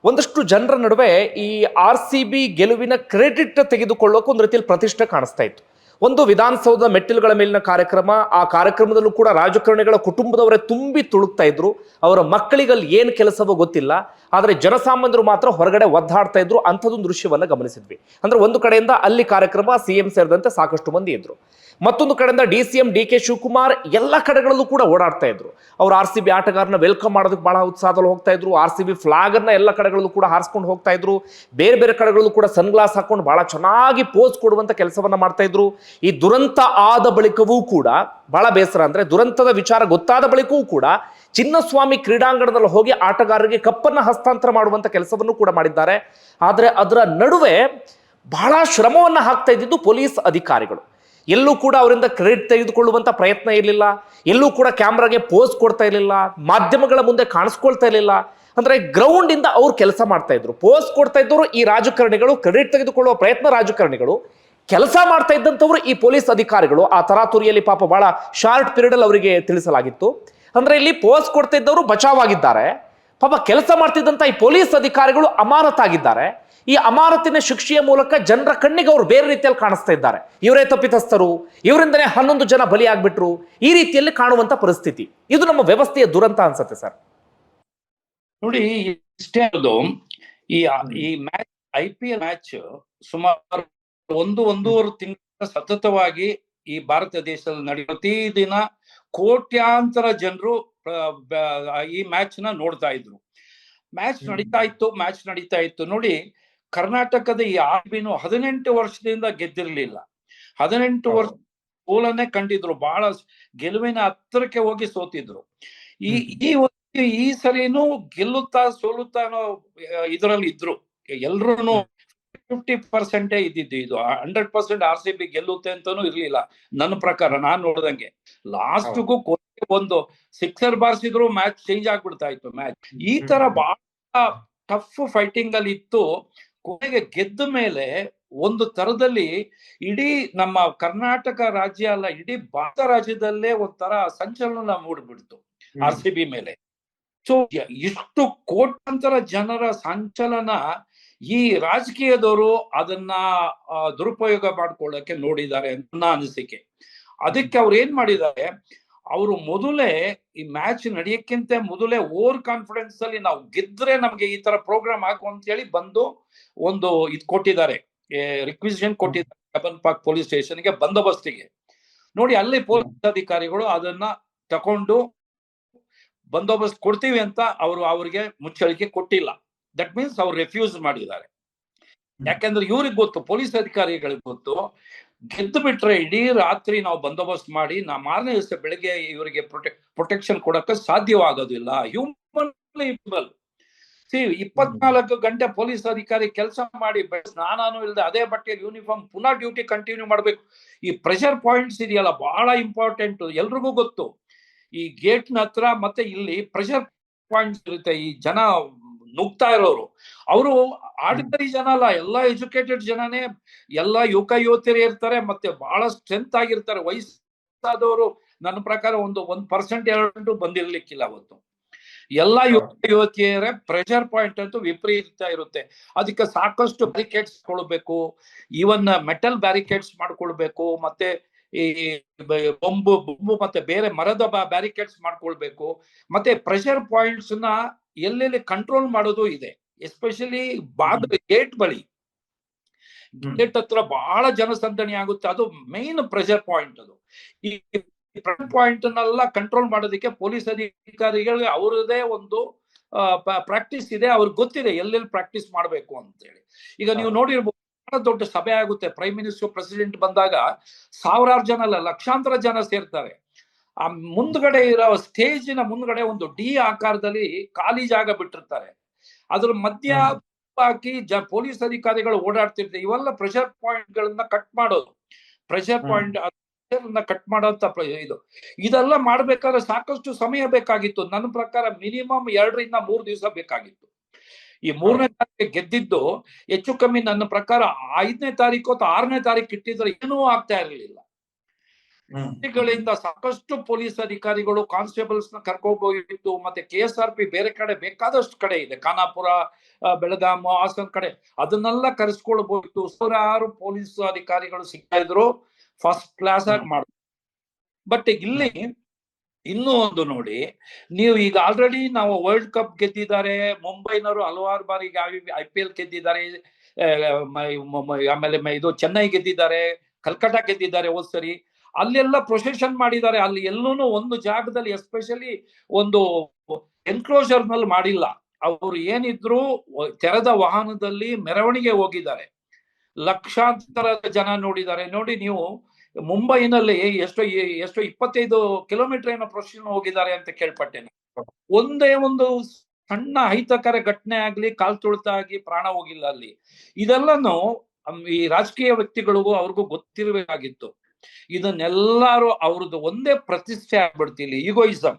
ಒಂದಷ್ಟು ಜನರ ನಡುವೆ ಈ RCB ಗೆಲುವಿನ ಕ್ರೆಡಿಟ್ ತೆಗೆದುಕೊಳ್ಳೋಕೆ ಒಂದು ರೀತಿಯಲ್ಲಿ ಪ್ರತಿಷ್ಠೆ ಕಾಣಿಸ್ತಾ ಇತ್ತು. ಒಂದು ವಿಧಾನಸೌಧದ ಮೆಟ್ಟಿಲುಗಳ ಮೇಲಿನ ಕಾರ್ಯಕ್ರಮ, ಆ ಕಾರ್ಯಕ್ರಮದಲ್ಲೂ ಕೂಡ ರಾಜಕಾರಣಿಗಳ ಕುಟುಂಬದವರೇ ತುಂಬಿ ತುಳುಕ್ತಾ ಇದ್ರು. ಅವರ ಮಕ್ಕಳಿಗಲ್ಲಿ ಏನು ಕೆಲಸವೋ ಗೊತ್ತಿಲ್ಲ, ಆದರೆ ಜನಸಾಮಾನ್ಯರು ಮಾತ್ರ ಹೊರಗಡೆ ಒದ್ದಾಡ್ತಾ ಇದ್ರು. ಅಂಥದ್ದೊಂದು ದೃಶ್ಯವನ್ನ ಗಮನಿಸಿದ್ವಿ. ಅಂದ್ರೆ ಒಂದು ಕಡೆಯಿಂದ ಅಲ್ಲಿ ಕಾರ್ಯಕ್ರಮ, CM ಸೇರಿದಂತೆ ಸಾಕಷ್ಟು ಮಂದಿ ಇದ್ರು. ಮತ್ತೊಂದು ಕಡೆಯಿಂದ DCM DK ಶಿವಕುಮಾರ್ ಎಲ್ಲ ಕಡೆಗಳಲ್ಲೂ ಕೂಡ ಓಡಾಡ್ತಾ ಇದ್ರು. ಅವ್ರು RCB ಆಟಗಾರನ ವೆಲ್ಕಮ್ ಮಾಡೋದಕ್ಕೆ ಬಹಳ ಉತ್ಸಾಹದಲ್ಲಿ ಹೋಗ್ತಾ ಇದ್ರು. RCB ಫ್ಲಾಗ್ ಅನ್ನ ಎಲ್ಲ ಕಡೆಗಳಲ್ಲೂ ಕೂಡ ಹಾರಿಸ್ಕೊಂಡು ಹೋಗ್ತಾ ಇದ್ರು. ಬೇರೆ ಬೇರೆ ಕಡೆಗಳಲ್ಲೂ ಕೂಡ ಸನ್ಗ್ಲಾಸ್ ಹಾಕೊಂಡು ಬಹಳ ಚೆನ್ನಾಗಿ ಪೋಸ್ ಕೊಡುವಂತ ಕೆಲಸವನ್ನ ಮಾಡ್ತಾ ಇದ್ರು. ಈ ದುರಂತ ಆದ ಬಳಿಕವೂ ಕೂಡ ಬಹಳ ಬೇಸರ ಅಂದ್ರೆ, ದುರಂತದ ವಿಚಾರ ಗೊತ್ತಾದ ಬಳಿಕವೂ ಕೂಡ ಚಿನ್ನಸ್ವಾಮಿ ಕ್ರೀಡಾಂಗಣದಲ್ಲಿ ಹೋಗಿ ಆಟಗಾರರಿಗೆ ಕಪ್ಪನ್ನ ಹಸ್ತಾಂತರ ಮಾಡುವಂತ ಕೆಲಸವನ್ನು ಕೂಡ ಮಾಡಿದ್ದಾರೆ. ಆದ್ರೆ ಅದರ ನಡುವೆ ಬಹಳ ಶ್ರಮವನ್ನ ಹಾಕ್ತಾ ಇದ್ದಿದ್ದು ಪೊಲೀಸ್ ಅಧಿಕಾರಿಗಳು. ಎಲ್ಲೂ ಕೂಡ ಅವರಿಂದ ಕ್ರೆಡಿಟ್ ತೆಗೆದುಕೊಳ್ಳುವಂತ ಪ್ರಯತ್ನ ಇರಲಿಲ್ಲ. ಎಲ್ಲೂ ಕೂಡ ಕ್ಯಾಮ್ರಾಗೆ ಪೋಸ್ ಕೊಡ್ತಾ ಇರಲಿಲ್ಲ. ಮಾಧ್ಯಮಗಳ ಮುಂದೆ ಕಾಣಿಸ್ಕೊಳ್ತಾ ಇರಲಿಲ್ಲ. ಅಂದ್ರೆ ಗ್ರೌಂಡ್ ಇಂದ ಅವ್ರು ಕೆಲಸ ಮಾಡ್ತಾ ಇದ್ರು. ಪೋಸ್ ಕೊಡ್ತಾ ಇದ್ದವರು ಈ ರಾಜಕಾರಣಿಗಳು, ಕ್ರೆಡಿಟ್ ತೆಗೆದುಕೊಳ್ಳುವ ಪ್ರಯತ್ನ ರಾಜಕಾರಣಿಗಳು, ಕೆಲಸ ಮಾಡ್ತಾ ಇದ್ದಂಥವ್ರು ಈ ಪೊಲೀಸ್ ಅಧಿಕಾರಿಗಳು. ಆ ತರಾತುರಿಯಲ್ಲಿ ಪಾಪ ಬಹಳ ಶಾರ್ಟ್ ಪೀರಿಯಡ್ ಅಲ್ಲಿ ಅವರಿಗೆ ತಿಳಿಸಲಾಗಿತ್ತು. ಅಂದ್ರೆ ಇಲ್ಲಿ ಪೋಸ್ ಕೊಡ್ತಾ ಇದ್ದವರು ಬಚಾವಾಗಿದ್ದಾರೆ, ಪಾಪ ಕೆಲಸ ಮಾಡ್ತಿದ್ದಂತ ಈ ಪೊಲೀಸ್ ಅಧಿಕಾರಿಗಳು ಅಮಾನತಾಗಿದ್ದಾರೆ. ಈ ಅಮಾನತಿನ ಶಿಕ್ಷೆಯ ಮೂಲಕ ಜನರ ಕಣ್ಣಿಗೆ ಅವರು ಬೇರೆ ರೀತಿಯಲ್ಲಿ ಕಾಣಿಸ್ತಾ ಇದ್ದಾರೆ. ಇವರೇ ತಪ್ಪಿತಸ್ಥರು, ಇವರಿಂದನೇ 11 ಜನ ಬಲಿಯಾಗ್ಬಿಟ್ರು, ಈ ರೀತಿಯಲ್ಲಿ ಕಾಣುವಂತ ಪರಿಸ್ಥಿತಿ. ಇದು ನಮ್ಮ ವ್ಯವಸ್ಥೆಯ ದುರಂತ ಅನ್ಸುತ್ತೆ ಸರ್. ನೋಡಿ, ಇಷ್ಟೇ ಅದು ಈ ಮ್ಯಾಚ್, IPL ಮ್ಯಾಚ್ ಸುಮಾರು 1-1.5 ತಿಂಗಳ ಸತತವಾಗಿ ಈ ಭಾರತ ದೇಶದಲ್ಲಿ ನಡೆಯುವ ಪ್ರತಿದಿನ ಕೋಟ್ಯಾಂತರ ಜನರು ಈ ಮ್ಯಾಚ್ ನ ನೋಡ್ತಾ ಇದ್ರು. ಮ್ಯಾಚ್ ನಡೀತಾ ಇತ್ತು. ನೋಡಿ, ಕರ್ನಾಟಕದ ಈ RCBನು 18 ವರ್ಷದಿಂದ ಗೆದ್ದಿರ್ಲಿಲ್ಲ. 18 ವರ್ಷ ಸೋಲನ್ನೇ ಕಂಡಿದ್ರು. ಬಹಳ ಗೆಲುವಿನ ಹತ್ತಿರಕ್ಕೆ ಹೋಗಿ ಸೋತಿದ್ರು. ಈ ಸರಿನೂ ಗೆಲ್ಲುತ್ತಾ ಸೋಲುತ್ತಾ ಇದರಲ್ಲಿ ಇದ್ರು. ಎಲ್ರು 50% ಇದ್ದಿದ್ದು. ಇದು 100% RCB ಗೆಲ್ಲುತ್ತೆ ಅಂತಾನು ಇರ್ಲಿಲ್ಲ ನನ್ನ ಪ್ರಕಾರ. ನಾನ್ ನೋಡ್ದಂಗೆ ಲಾಸ್ಟ್ಗೂ ಒಂದು ಸಿಕ್ಸರ್ ಬಾರಿಸಿದ್ರು ಮ್ಯಾಚ್ ಚೇಂಜ್ ಆಗ್ಬಿಡ್ತಾ ಇತ್ತು ಮ್ಯಾಚ್. ಈ ತರ ಬಹಳ ಟಫ್ ಫೈಟಿಂಗ್ ಅಲ್ಲಿ ಇತ್ತು. ಕೊನೆಗೆ ಗೆದ್ದ ಮೇಲೆ ಒಂದು ತರದಲ್ಲಿ ಇಡೀ ನಮ್ಮ ಕರ್ನಾಟಕ ರಾಜ್ಯ ಅಲ್ಲ, ಇಡೀ ಭಾರತ ರಾಜ್ಯದಲ್ಲೇ ಒಂಥರ ಸಂಚಲನ ಮೂಡ್ಬಿಡ್ತು RCB ಮೇಲೆ. ಸೊ ಇಷ್ಟು ಕೋಟ್ಯಾಂತರ ಜನರ ಸಂಚಲನ ಈ ರಾಜಕೀಯದವರು ಅದನ್ನ ದುರುಪಯೋಗ ಮಾಡ್ಕೊಳ್ಳಕ್ಕೆ ನೋಡಿದ್ದಾರೆ ಅಂತ ನನ್ನ ಅನಿಸಿಕೆ. ಅದಕ್ಕೆ ಅವ್ರು ಏನ್ ಮಾಡಿದ್ದಾರೆ, ಅವರು ಮೊದಲೇ ಈ ಮ್ಯಾಚ್ ನಡೆಯಕ್ಕಿಂತ ಮೊದಲೇ ಓವರ್ ಕಾನ್ಫಿಡೆನ್ಸ್ ಅಲ್ಲಿ ನಾವು ಗೆದ್ರೆ ನಮ್ಗೆ ಈ ತರ ಪ್ರೋಗ್ರಾಮ್ ಹಾಕು ಅಂತ ಹೇಳಿ ಬಂದು ಒಂದು ಇದು ಕೊಟ್ಟಿದ್ದಾರೆ, ರಿಕ್ವಿಸಿಷನ್ ಕೊಟ್ಟಿದ್ದಾರೆ ಕಬ್ಬನ್ ಪಾರ್ಕ್ ಪೊಲೀಸ್ ಸ್ಟೇಷನ್ಗೆ ಬಂದೋಬಸ್ತಿಗೆ. ನೋಡಿ, ಅಲ್ಲಿ ಪೊಲೀಸ್ ಅಧಿಕಾರಿಗಳು ಅದನ್ನ ತಕೊಂಡು ಬಂದೋಬಸ್ತ್ ಕೊಡ್ತೀವಿ ಅಂತ ಅವ್ರಿಗೆ ಮುಚ್ಚಳಿಕೆ ಕೊಟ್ಟಿಲ್ಲ. ದಟ್ ಮೀನ್ಸ್ ಅವ್ರು ರೆಫ್ಯೂಸ್ ಮಾಡಿದ್ದಾರೆ. ಯಾಕಂದ್ರೆ ಇವ್ರಿಗೆ ಗೊತ್ತು, ಪೊಲೀಸ್ ಅಧಿಕಾರಿಗಳಿಗೆ ಗೊತ್ತು, ಗೆದ್ದು ಬಿಟ್ರೆ ಇಡೀ ರಾತ್ರಿ ನಾವು ಬಂದೋಬಸ್ತ್ ಮಾಡಿ ಮಾರನೇ ದಿವಸ ಬೆಳಿಗ್ಗೆ ಇವರಿಗೆ ಪ್ರೊಟೆಕ್ಷನ್ ಕೊಡಕ್ಕೆ ಸಾಧ್ಯವಾಗೋದಿಲ್ಲ. ಹ್ಯೂಮನ್ 24 ಗಂಟೆ ಪೊಲೀಸ್ ಅಧಿಕಾರಿ ಕೆಲಸ ಮಾಡಿ ಸ್ನಾನನೂ ಇಲ್ಲದೆ ಅದೇ ಬಟ್ಟೆಯಲ್ಲಿ ಯೂನಿಫಾರ್ಮ್ ಪುನಃ ಡ್ಯೂಟಿ ಕಂಟಿನ್ಯೂ ಮಾಡ್ಬೇಕು. ಈ ಪ್ರೆಷರ್ ಪಾಯಿಂಟ್ಸ್ ಇದೆಯಲ್ಲ ಬಹಳ ಇಂಪಾರ್ಟೆಂಟ್. ಎಲ್ರಿಗೂ ಗೊತ್ತು, ಈ ಗೇಟ್ ನ ಹತ್ರ ಮತ್ತೆ ಇಲ್ಲಿ ಪ್ರೆಷರ್ ಪಾಯಿಂಟ್ಸ್ ಇರುತ್ತೆ. ಈ ಜನ ನುಗ್ತಾ ಇರೋರು ಅವರು ಆರ್ಡಿನರಿ ಜನ ಅಲ್ಲ, ಎಲ್ಲಾ ಎಜುಕೇಟೆಡ್ ಜನನೇ, ಎಲ್ಲಾ ಯುವತಿಯರೇ ಇರ್ತಾರೆ, ಮತ್ತೆ ಬಹಳ ಸ್ಟ್ರೆಂತ್ ಆಗಿರ್ತಾರೆ. ವಯಸ್ಸಾದವರು ನನ್ನ ಪ್ರಕಾರ 1% 2% ಬಂದಿರ್ಲಿಕ್ಕಿಲ್ಲ ಅವತ್ತು. ಎಲ್ಲಾ ಯುವತಿಯರೇ. ಪ್ರೆಷರ್ ಪಾಯಿಂಟ್ ಅಂತೂ ವಿಪರೀತ ಇರುತ್ತೆ. ಅದಕ್ಕೆ ಸಾಕಷ್ಟು ಬ್ಯಾರಿಕೇಡ್ಸ್ ಕೊಡ್ಬೇಕು, ಈವನ್ ಮೆಟಲ್ ಬ್ಯಾರಿಕೇಡ್ಸ್ ಮಾಡ್ಕೊಳ್ಬೇಕು, ಮತ್ತೆ ಈ ಬೊಂಬು ಮತ್ತೆ ಬೇರೆ ಮರದ ಬ್ಯಾರಿಕೇಡ್ಸ್ ಮಾಡ್ಕೊಳ್ಬೇಕು. ಮತ್ತೆ ಪ್ರೆಷರ್ ಪಾಯಿಂಟ್ಸ್ ನ ಎಲ್ಲೆಲ್ಲಿ ಕಂಟ್ರೋಲ್ ಮಾಡೋದು ಇದೆ. ಎಸ್ಪೆಷಲಿ ಗೇಟ್ ಬಳಿ, ಗೇಟ್ ಹತ್ರ ಬಹಳ ಜನಸಂದಣಿ ಆಗುತ್ತೆ. ಅದು ಮೇನ್ ಪ್ರೆಷರ್ ಪಾಯಿಂಟ್. ಅದು ಈ ಪ್ರೆಷರ್ ಪಾಯಿಂಟ್ ನೆಲ್ಲ ಕಂಟ್ರೋಲ್ ಮಾಡೋದಕ್ಕೆ ಪೊಲೀಸ್ ಅಧಿಕಾರಿಗಳಿಗೆ ಅವರದೇ ಒಂದು ಪ್ರಾಕ್ಟೀಸ್ ಇದೆ. ಅವ್ರಿಗೆ ಗೊತ್ತಿದೆ ಎಲ್ಲೆಲ್ಲಿ ಪ್ರಾಕ್ಟೀಸ್ ಮಾಡ್ಬೇಕು ಅಂತ ಹೇಳಿ. ಈಗ ನೀವು ನೋಡಿರ್ಬೋದು, ಬಹಳ ದೊಡ್ಡ ಸಭೆ ಆಗುತ್ತೆ. ಪ್ರೈಮ್ ಮಿನಿಸ್ಟರ್, ಪ್ರೆಸಿಡೆಂಟ್ ಬಂದಾಗ ಸಾವಿರಾರು ಜನ ಅಲ್ಲ, ಲಕ್ಷಾಂತರ ಜನ ಸೇರ್ತಾರೆ. ಆ ಮುಂದ್ಗಡೆ ಇರೋ ಸ್ಟೇಜಿನ ಮುಂದ್ಗಡೆ ಒಂದು ಡಿ ಆಕಾರದಲ್ಲಿ ಖಾಲಿ ಜಾಗ ಬಿಟ್ಟಿರ್ತಾರೆ. ಅದ್ರ ಮಧ್ಯ ಹಾಕಿ ಪೊಲೀಸ್ ಅಧಿಕಾರಿಗಳು ಓಡಾಡ್ತಿರ್ತಾರೆ. ಇವೆಲ್ಲ ಪ್ರೆಷರ್ ಪಾಯಿಂಟ್ ಗಳನ್ನ ಕಟ್ ಮಾಡೋದು. ಪ್ರೆಷರ್ ಪಾಯಿಂಟ್ ಕಟ್ ಮಾಡೋಂತ ಇದೆಲ್ಲ ಮಾಡ್ಬೇಕಾದ್ರೆ ಸಾಕಷ್ಟು ಸಮಯ ಬೇಕಾಗಿತ್ತು. ನನ್ನ ಪ್ರಕಾರ ಮಿನಿಮಮ್ 2 ರಿಂದ 3 ದಿವಸ ಬೇಕಾಗಿತ್ತು. ಈ 3ನೇ ತಾರೀಕು ಗೆದ್ದಿದ್ದು ಹೆಚ್ಚು ಕಮ್ಮಿ ನನ್ನ ಪ್ರಕಾರ 5ನೇ ತಾರೀಕು ಅಥವಾ 6ನೇ ತಾರೀಕು ಇಟ್ಟಿದ್ರೆ ಏನೂ ಆಗ್ತಾ ಇರಲಿಲ್ಲ. ಗಳಿಂದ ಸಾಕಷ್ಟು ಪೊಲೀಸ್ ಅಧಿಕಾರಿಗಳು ಕಾನ್ಸ್ಟೇಬಲ್ಸ್ ನ ಕರ್ಕೋಬೋಗಿತ್ತು. ಮತ್ತೆ KSRP ಬೇರೆ ಕಡೆ ಬೇಕಾದಷ್ಟು ಕಡೆ ಇದೆ, ಖಾನಾಪುರ, ಬೆಳಗಾಂ, ಹಾಸನ್ ಕಡೆ, ಅದನ್ನೆಲ್ಲ ಕರೆಸ್ಕೊಳ್ಬೋಗಿತ್ತು. 100 ಪೊಲೀಸ್ ಅಧಿಕಾರಿಗಳು ಸಿಗ್ತಾ ಇದ್ರು, ಫಸ್ಟ್ ಕ್ಲಾಸ್ ಆಗಿ ಮಾಡಿದ್ರು. ಬಟ್ ಇಲ್ಲಿ ಇನ್ನೂ ಒಂದು ನೋಡಿ, ನೀವು ಈಗ ಆಲ್ರೆಡಿ ನಾವು ವರ್ಲ್ಡ್ ಕಪ್ ಗೆದ್ದಿದ್ದಾರೆ, ಮುಂಬೈನವರು ಹಲವಾರು ಬಾರಿ IPL ಗೆದ್ದಿದ್ದಾರೆ, ಆಮೇಲೆ ಇದು ಚೆನ್ನೈ ಗೆದ್ದಿದ್ದಾರೆ, ಕಲ್ಕಟ್ಟ ಗೆದ್ದಿದ್ದಾರೆ ಹೋದ್ ಸರಿ. ಅಲ್ಲೆಲ್ಲ ಪ್ರೊಸೆಷನ್ ಮಾಡಿದ್ದಾರೆ. ಅಲ್ಲಿ ಎಲ್ಲೂ ಒಂದು ಜಾಗದಲ್ಲಿ ಎಸ್ಪೆಷಲಿ ಒಂದು ಎನ್ಕ್ಲೋಜರ್ ನಲ್ಲಿ ಮಾಡಿಲ್ಲ. ಅವರು ಏನಿದ್ರು ತೆರೆದ ವಾಹನದಲ್ಲಿ ಮೆರವಣಿಗೆ ಹೋಗಿದ್ದಾರೆ, ಲಕ್ಷಾಂತರ ಜನ ನೋಡಿದ್ದಾರೆ. ನೋಡಿ ನೀವು ಮುಂಬೈನಲ್ಲಿ ಎಷ್ಟೋ 25 ಕಿಲೋಮೀಟರ್ ಏನೋ ಪ್ರೊಸೆಷನ್ ಹೋಗಿದ್ದಾರೆ ಅಂತ ಕೇಳ್ಪಟ್ಟೆನೆ. ಒಂದೇ ಒಂದು ಸಣ್ಣ ಅಹಿತಕರ ಘಟನೆ ಆಗ್ಲಿ, ಕಾಲ್ ತುಳಿತ ಆಗಿ ಪ್ರಾಣ ಹೋಗಿಲ್ಲ ಅಲ್ಲಿ. ಇದೆಲ್ಲನು ಈ ರಾಜಕೀಯ ವ್ಯಕ್ತಿಗಳಿಗೂ ಅವ್ರಿಗೂ ಗೊತ್ತಿರಬೇಕಾಗಿತ್ತು. ಇದನ್ನೆಲ್ಲಾರು ಅವ್ರದ್ದು ಒಂದೇ ಪ್ರತಿಷ್ಠೆ ಆಗ್ಬಿಡ್ತಿಲ್ಲ, ಈಗೋಯಿಸಂ.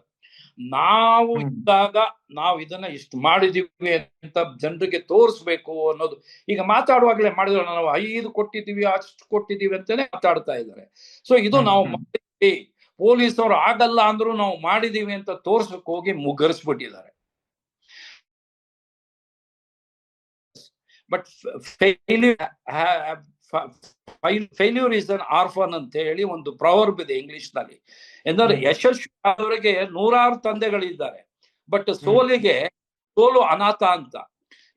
ನಾವು ಇದ್ದಾಗ ನಾವು ಇದನ್ನ ಇಷ್ಟು ಮಾಡಿದೀವಿ ಅಂತ ಜನರಿಗೆ ತೋರಿಸ್ಬೇಕು ಅನ್ನೋದು. ಈಗ ಮಾತಾಡುವಾಗಲೇ ಮಾಡಿದ್ರು, ನಾವು 5 ಕೊಟ್ಟಿದ್ದೀವಿ, ಅಷ್ಟು ಕೊಟ್ಟಿದ್ದೀವಿ ಅಂತಾನೆ ಮಾತಾಡ್ತಾ ಇದ್ದಾರೆ. ಸೊ ಇದು ನಾವು ಮಾಡಿದ್ವಿ, ಪೊಲೀಸರು ಆಗಲ್ಲ ಅಂದ್ರೂ ನಾವು ಮಾಡಿದೀವಿ ಅಂತ ತೋರ್ಸಕ್ ಹೋಗಿ ಮುಗ್ಗರಿಸ್ಬಿಟ್ಟಿದ್ದಾರೆ. But failure is an orphan ಅಂತ ಹೇಳಿ ಒಂದು ಪ್ರವರ್ಬ್ ಇದೆ ಇಂಗ್ಲಿಷ್ ನಲ್ಲಿ. ಎಂದ್ರೆ ಯಶಸ್ವಿ ಆದವರಿಗೆ 100 ತಂದೆಗಳಿದ್ದಾರೆ, ಬಟ್ ಸೋಲು ಅನಾಥ ಅಂತ.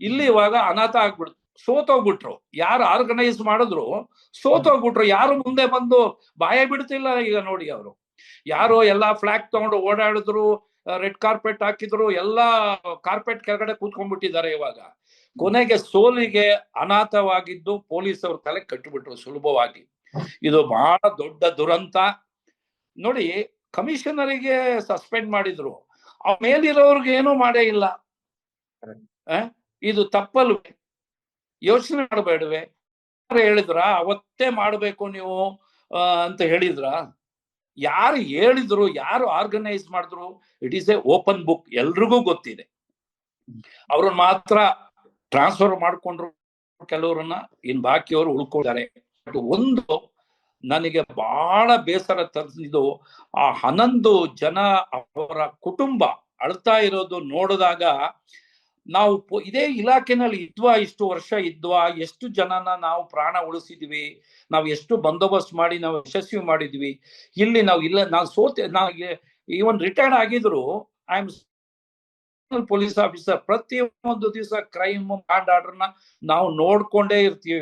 ಇಲ್ಲಿ ಇವಾಗ ಅನಾಥ ಆಗ್ಬಿಡ್ತು, ಸೋತೋಗ್ಬಿಟ್ರು. ಯಾರು ಆರ್ಗನೈಸ್ ಮಾಡಿದ್ರು ಸೋತೋಗ್ಬಿಟ್ರು, ಯಾರು ಮುಂದೆ ಬಂದು ಬಾಯ ಬಿಡ್ತಿಲ್ಲ. ಈಗ ನೋಡಿ, ಅವರು ಯಾರು ಎಲ್ಲಾ ಫ್ಲಾಗ್ ತಗೊಂಡು ಓಡಾಡಿದ್ರು, ರೆಡ್ ಕಾರ್ಪೆಟ್ ಹಾಕಿದ್ರು, ಎಲ್ಲಾ ಕಾರ್ಪೆಟ್ ಕೆಳಗಡೆ ಕೂತ್ಕೊಂಡ್ಬಿಟ್ಟಿದ್ದಾರೆ. ಇವಾಗ ಕೊನೆಗೆ ಸೋಲಿಗೆ ಅನಾಥವಾಗಿದ್ದು ಪೊಲೀಸವ್ರ ತಲೆ ಕಟ್ಟಿಬಿಟ್ರು ಸುಲಭವಾಗಿ. ಇದು ಬಹಳ ದೊಡ್ಡ ದುರಂತ. ನೋಡಿ, ಕಮಿಷನರಿಗೆ ಸಸ್ಪೆಂಡ್ ಮಾಡಿದ್ರು, ಆ ಮೇಲಿರೋರ್ಗೆ ಏನೂ ಮಾಡೇ ಇಲ್ಲ. ಇದು ತಪ್ಪಲ್ವೇ? ಯೋಚನೆ ಮಾಡಬೇಡವೆ? ಹೇಳಿದ್ರ ಅವತ್ತೇ ಮಾಡ್ಬೇಕು ನೀವು ಅಂತ ಹೇಳಿದ್ರ? ಯಾರು ಹೇಳಿದ್ರು, ಯಾರು ಆರ್ಗನೈಸ್ ಮಾಡಿದ್ರು? It is A open book, ಎಲ್ರಿಗೂ ಗೊತ್ತಿದೆ. ಅವ್ರನ್ನ ಮಾತ್ರ ಟ್ರಾನ್ಸ್ಫರ್ ಮಾಡ್ಕೊಂಡ್ರು ಕೆಲವರನ್ನ, ಇನ್ ಬಾಕಿಯವರು ಉಳ್ಕೊಂಡಿದ್ದಾರೆ. ಒಂದು ನನಗೆ ಬಹಳ ಬೇಸರ ತಂದಿದ್ದು, ಆ 11 ಜನ ಅವರ ಕುಟುಂಬ ಅಳ್ತಾ ಇರೋದು ನೋಡಿದಾಗ, ನಾವು ಇದೇ ಇಲಾಖೆನಲ್ಲಿ ಇಷ್ಟು ವರ್ಷ ಇದ್ವಾ, ಎಷ್ಟು ಜನನ ನಾವು ಪ್ರಾಣ ಉಳಿಸಿದ್ವಿ, ನಾವು ಎಷ್ಟು ಬಂದೋಬಸ್ತ್ ಮಾಡಿ ನಾವು ಯಶಸ್ವಿ ಮಾಡಿದ್ವಿ. ಇಲ್ಲಿ ನಾವು ಸೋತೆ. ಇವನ್ ರಿಟೈರ್ಡ್ ಆಗಿದ್ರು, ಐ ಆಮ್ ಪೊಲೀಸ್ ಆಫೀಸರ್. ಪ್ರತಿಯೊಂದು ದಿವಸ ಕ್ರೈಮ್ ಆ್ಯಂಡ್ ಆರ್ಡರ್ನ ನಾವು ನೋಡ್ಕೊಂಡೇ ಇರ್ತೀವಿ.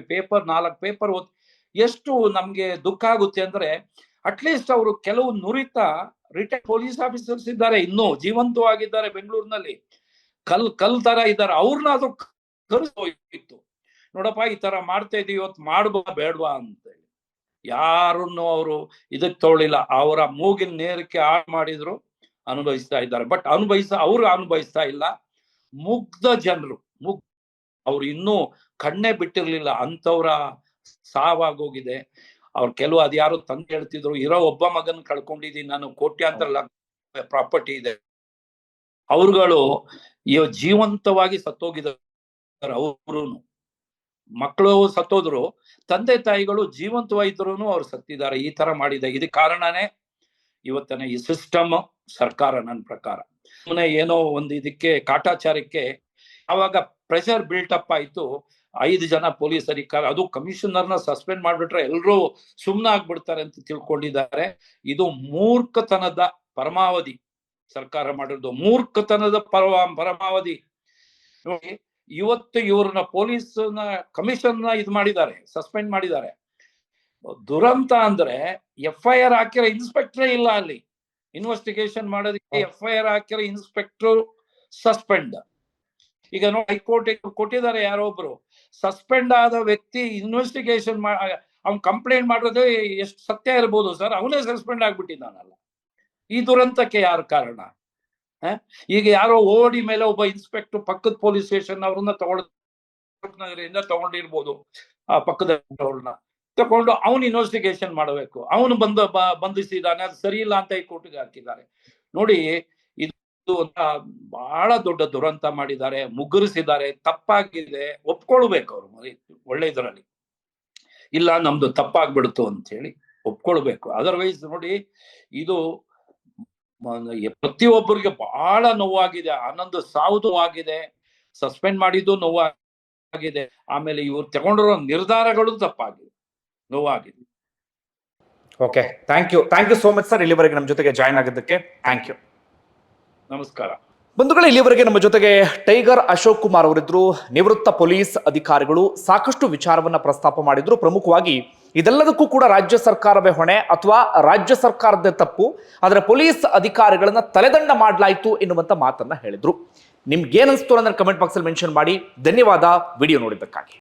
4 ಪೇಪರ್ ಓದ್ ಎಷ್ಟು ನಮ್ಗೆ ದುಃಖ ಆಗುತ್ತೆ ಅಂದ್ರೆ, ಅಟ್ಲೀಸ್ಟ್ ಅವರು ಕೆಲವು ನುರಿತ ರಿಟೈರ್ಡ್ ಪೊಲೀಸ್ ಆಫೀಸರ್ಸ್ ಇದ್ದಾರೆ, ಇನ್ನೂ ಜೀವಂತವಾಗಿದ್ದಾರೆ ಬೆಂಗಳೂರಿನಲ್ಲಿ, ಕಲ್ ತರ ಇದ್ದಾರೆ. ಅವ್ರನ್ನಾದ್ರೂ ಕರೆಸೋಗಿತ್ತು, ನೋಡಪ್ಪ ಈ ತರ ಮಾಡ್ತಾ ಇದೀವಿ, ಇವತ್ತು ಮಾಡ್ಬಾ ಬೇಡ್ವಾ ಅಂತೇಳಿ. ಯಾರನ್ನು ಅವರು ಇದಕ್ಕೆ ತಗೊಳ್ಳಿಲ್ಲ. ಅವರ ಮೂಗಿನ ನೇರಕ್ಕೆ ಮಾಡಿದ್ರು, ಅನುಭವಿಸ್ತಾ ಇದ್ದಾರೆ. ಬಟ್ ಅವ್ರು ಅನುಭವಿಸ್ತಾ ಇಲ್ಲ. ಮುಗ್ಧ ಜನರು, ಅವ್ರು ಇನ್ನೂ ಕಣ್ಣೇ ಬಿಟ್ಟಿರ್ಲಿಲ್ಲ, ಅಂತವ್ರ ಸಾವಾಗೋಗಿದೆ. ಅವ್ರು ಕೆಲವು ಅದ್ಯಾರು ತಂದೆ ಹೇಳ್ತಿದ್ರು, ಇರೋ ಒಬ್ಬ ಮಗನ್ ಕಳ್ಕೊಂಡಿದ್ದೀನಿ ನಾನು, ಕೋಟ್ಯಾಂತರ ಪ್ರಾಪರ್ಟಿ ಇದೆ. ಅವ್ರುಗಳು ಜೀವಂತವಾಗಿ ಸತ್ತೋಗಿದ್ದಾರೆ. ಅವ್ರು ಮಕ್ಕಳು ಸತ್ತೋದ್ರು, ತಂದೆ ತಾಯಿಗಳು ಜೀವಂತವಾಗಿದ್ರು ಅವ್ರು ಸತ್ತಿದ್ದಾರೆ. ಈ ತರ ಮಾಡಿದೆ. ಇದಕ್ಕೆ ಕಾರಣನೇ ಇವತ್ತನೇ ಈ ಸಿಸ್ಟಮ್, ಸರ್ಕಾರ. ನನ್ನ ಪ್ರಕಾರ ಏನೋ ಒಂದು ಇದಕ್ಕೆ ಕಾಟಾಚಾರಕ್ಕೆ ಆವಾಗ ಪ್ರೆಷರ್ ಬಿಲ್ಟ್ ಅಪ್ ಆಯ್ತು. 5 ಜನ ಪೊಲೀಸ್ ಅಧಿಕಾರಿ, ಅದು ಕಮಿಷನರ್ನ ಸಸ್ಪೆಂಡ್ ಮಾಡ್ಬಿಟ್ರೆ ಎಲ್ರೂ ಸುಮ್ನೆ ಆಗ್ಬಿಡ್ತಾರೆ ಅಂತ ತಿಳ್ಕೊಂಡಿದ್ದಾರೆ. ಇದು ಮೂರ್ಖತನದ ಪರಮಾವಧಿ. ಸರ್ಕಾರ ಮಾಡಿರೋದು ಮೂರ್ಖತನದ ಪರಮಾವಧಿ. ನೋಡಿ, ಇವತ್ತು ಇವ್ರನ್ನ ಪೊಲೀಸ್ನ ಕಮಿಷನ್ನ ಮಾಡಿದ್ದಾರೆ, ಸಸ್ಪೆಂಡ್ ಮಾಡಿದ್ದಾರೆ. ದುರಂತ ಅಂದ್ರೆ FIR ಹಾಕಿರೋ ಇನ್ಸ್ಪೆಕ್ಟರೇ ಇಲ್ಲ ಅಲ್ಲಿ. ಇನ್ವೆಸ್ಟಿಗೇಷನ್ ಮಾಡೋದಕ್ಕೆ FIR ಹಾಕಿರೋ ಇನ್ಸ್ಪೆಕ್ಟರ್ ಸಸ್ಪೆಂಡ್. ಈಗ ನೋಡಿ, ಹೈಕೋರ್ಟ್ ಕೊಟ್ಟಿದ್ದಾರೆ, ಯಾರೊಬ್ರು ಸಸ್ಪೆಂಡ್ ಆದ ವ್ಯಕ್ತಿ ಇನ್ವೆಸ್ಟಿಗೇಷನ್ ಅವ್ನ್ ಕಂಪ್ಲೇಂಟ್ ಮಾಡೋದೇ ಎಷ್ಟು ಸತ್ಯ ಇರ್ಬೋದು ಸರ್, ಅವನೇ ಸಸ್ಪೆಂಡ್ ಆಗ್ಬಿಟ್ಟಿದ್ದಾನಲ್ಲ. ಈ ದುರಂತಕ್ಕೆ ಯಾರು ಕಾರಣ? ಈಗ ಯಾರೋ ಓಡಿ ಮೇಲೆ ಒಬ್ಬ ಇನ್ಸ್ಪೆಕ್ಟರ್ ಪಕ್ಕದ ಪೊಲೀಸ್ ಸ್ಟೇಷನ್ ಅವ್ರನ್ನ ತಗೊಂಡಿರ್ಬೋದು, ಆ ಪಕ್ಕದ ತಗೊಂಡು ಅವನು ಇನ್ವೆಸ್ಟಿಗೇಷನ್ ಮಾಡಬೇಕು. ಅವನು ಬಂಧಿಸಿದ್ದಾನೆ, ಅದು ಸರಿ ಇಲ್ಲ ಅಂತ ಕೋರ್ಟ್ಗೆ ಹಾಕಿದ್ದಾರೆ. ನೋಡಿ, ಇದು ಬಹಳ ದೊಡ್ಡ ದುರಂತ ಮಾಡಿದ್ದಾರೆ, ಮುಗ್ಗರಿಸಿದ್ದಾರೆ, ತಪ್ಪಾಗಿದೆ, ಒಪ್ಕೊಳ್ಬೇಕು ಅವರು ಒಳ್ಳೆ ಇದರಲ್ಲಿ. ಇಲ್ಲ ನಮ್ದು ತಪ್ಪಾಗ್ಬಿಡ್ತು ಅಂತ ಹೇಳಿ ಒಪ್ಕೊಳ್ಬೇಕು. ಅದರ್ವೈಸ್ ನೋಡಿ, ಇದು ಪ್ರತಿಯೊಬ್ಬರಿಗೆ ಬಹಳ ನೋವಾಗಿದೆ. ಆನಂದ್ ಸಾವು ನೋವಾಗಿದೆ, ಸಸ್ಪೆಂಡ್ ಮಾಡಿದ್ದು ನೋವಾಗಿದೆ, ಆಮೇಲೆ ಇವ್ರು ತಗೊಂಡಿರೋ ನಿರ್ಧಾರಗಳು ತಪ್ಪಾಗಿದೆ, ನೋವಾಗಿದೆ. Okay, thank you so much sir, ಇಲ್ಲಿವರೆಗೆ ನಮ್ಮ ಜೊತೆಗೆ ಜಾಯ್ನ್ ಆಗಿದ್ದಕ್ಕೆ ಥ್ಯಾಂಕ್ ಯು. ನಮಸ್ಕಾರ. ಬಂಧುಗಳೇ, ಇಲ್ಲಿವರೆಗೆ ನಮ್ಮ ಜೊತೆಗೆ ಟೈಗರ್ ಅಶೋಕ್ ಕುಮಾರ್ ಅವರಿದ್ರು, ನಿವೃತ್ತ ಪೊಲೀಸ್ ಅಧಿಕಾರಿಗಳು. ಸಾಕಷ್ಟು ವಿಚಾರವನ್ನ ಪ್ರಸ್ತಾಪ ಮಾಡಿದ್ರು. ಪ್ರಮುಖವಾಗಿ ಇದೆಲ್ಲದಕ್ಕೂ ಕೂಡ ರಾಜ್ಯ ಸರ್ಕಾರವೇ ಹೊಣೆ ಅಥವಾ ರಾಜ್ಯ ಸರ್ಕಾರದ್ದೇ ತಪ್ಪು, ಆದರೆ ಪೊಲೀಸ್ ಅಧಿಕಾರಿಗಳನ್ನ ತಲೆದಂಡ ಮಾಡಲಾಯಿತು ಎನ್ನುವಂತ ಮಾತನ್ನ ಹೇಳಿದ್ರು. ನಿಮ್ಗೇನಿಸ್ತು ಅನ್ನೋದನ್ನ ಕಮೆಂಟ್ ಬಾಕ್ಸಲ್ಲಿ ಮೆನ್ಷನ್ ಮಾಡಿ. ಧನ್ಯವಾದ ವಿಡಿಯೋ ನೋಡಿದ್ದಕ್ಕಾಗಿ.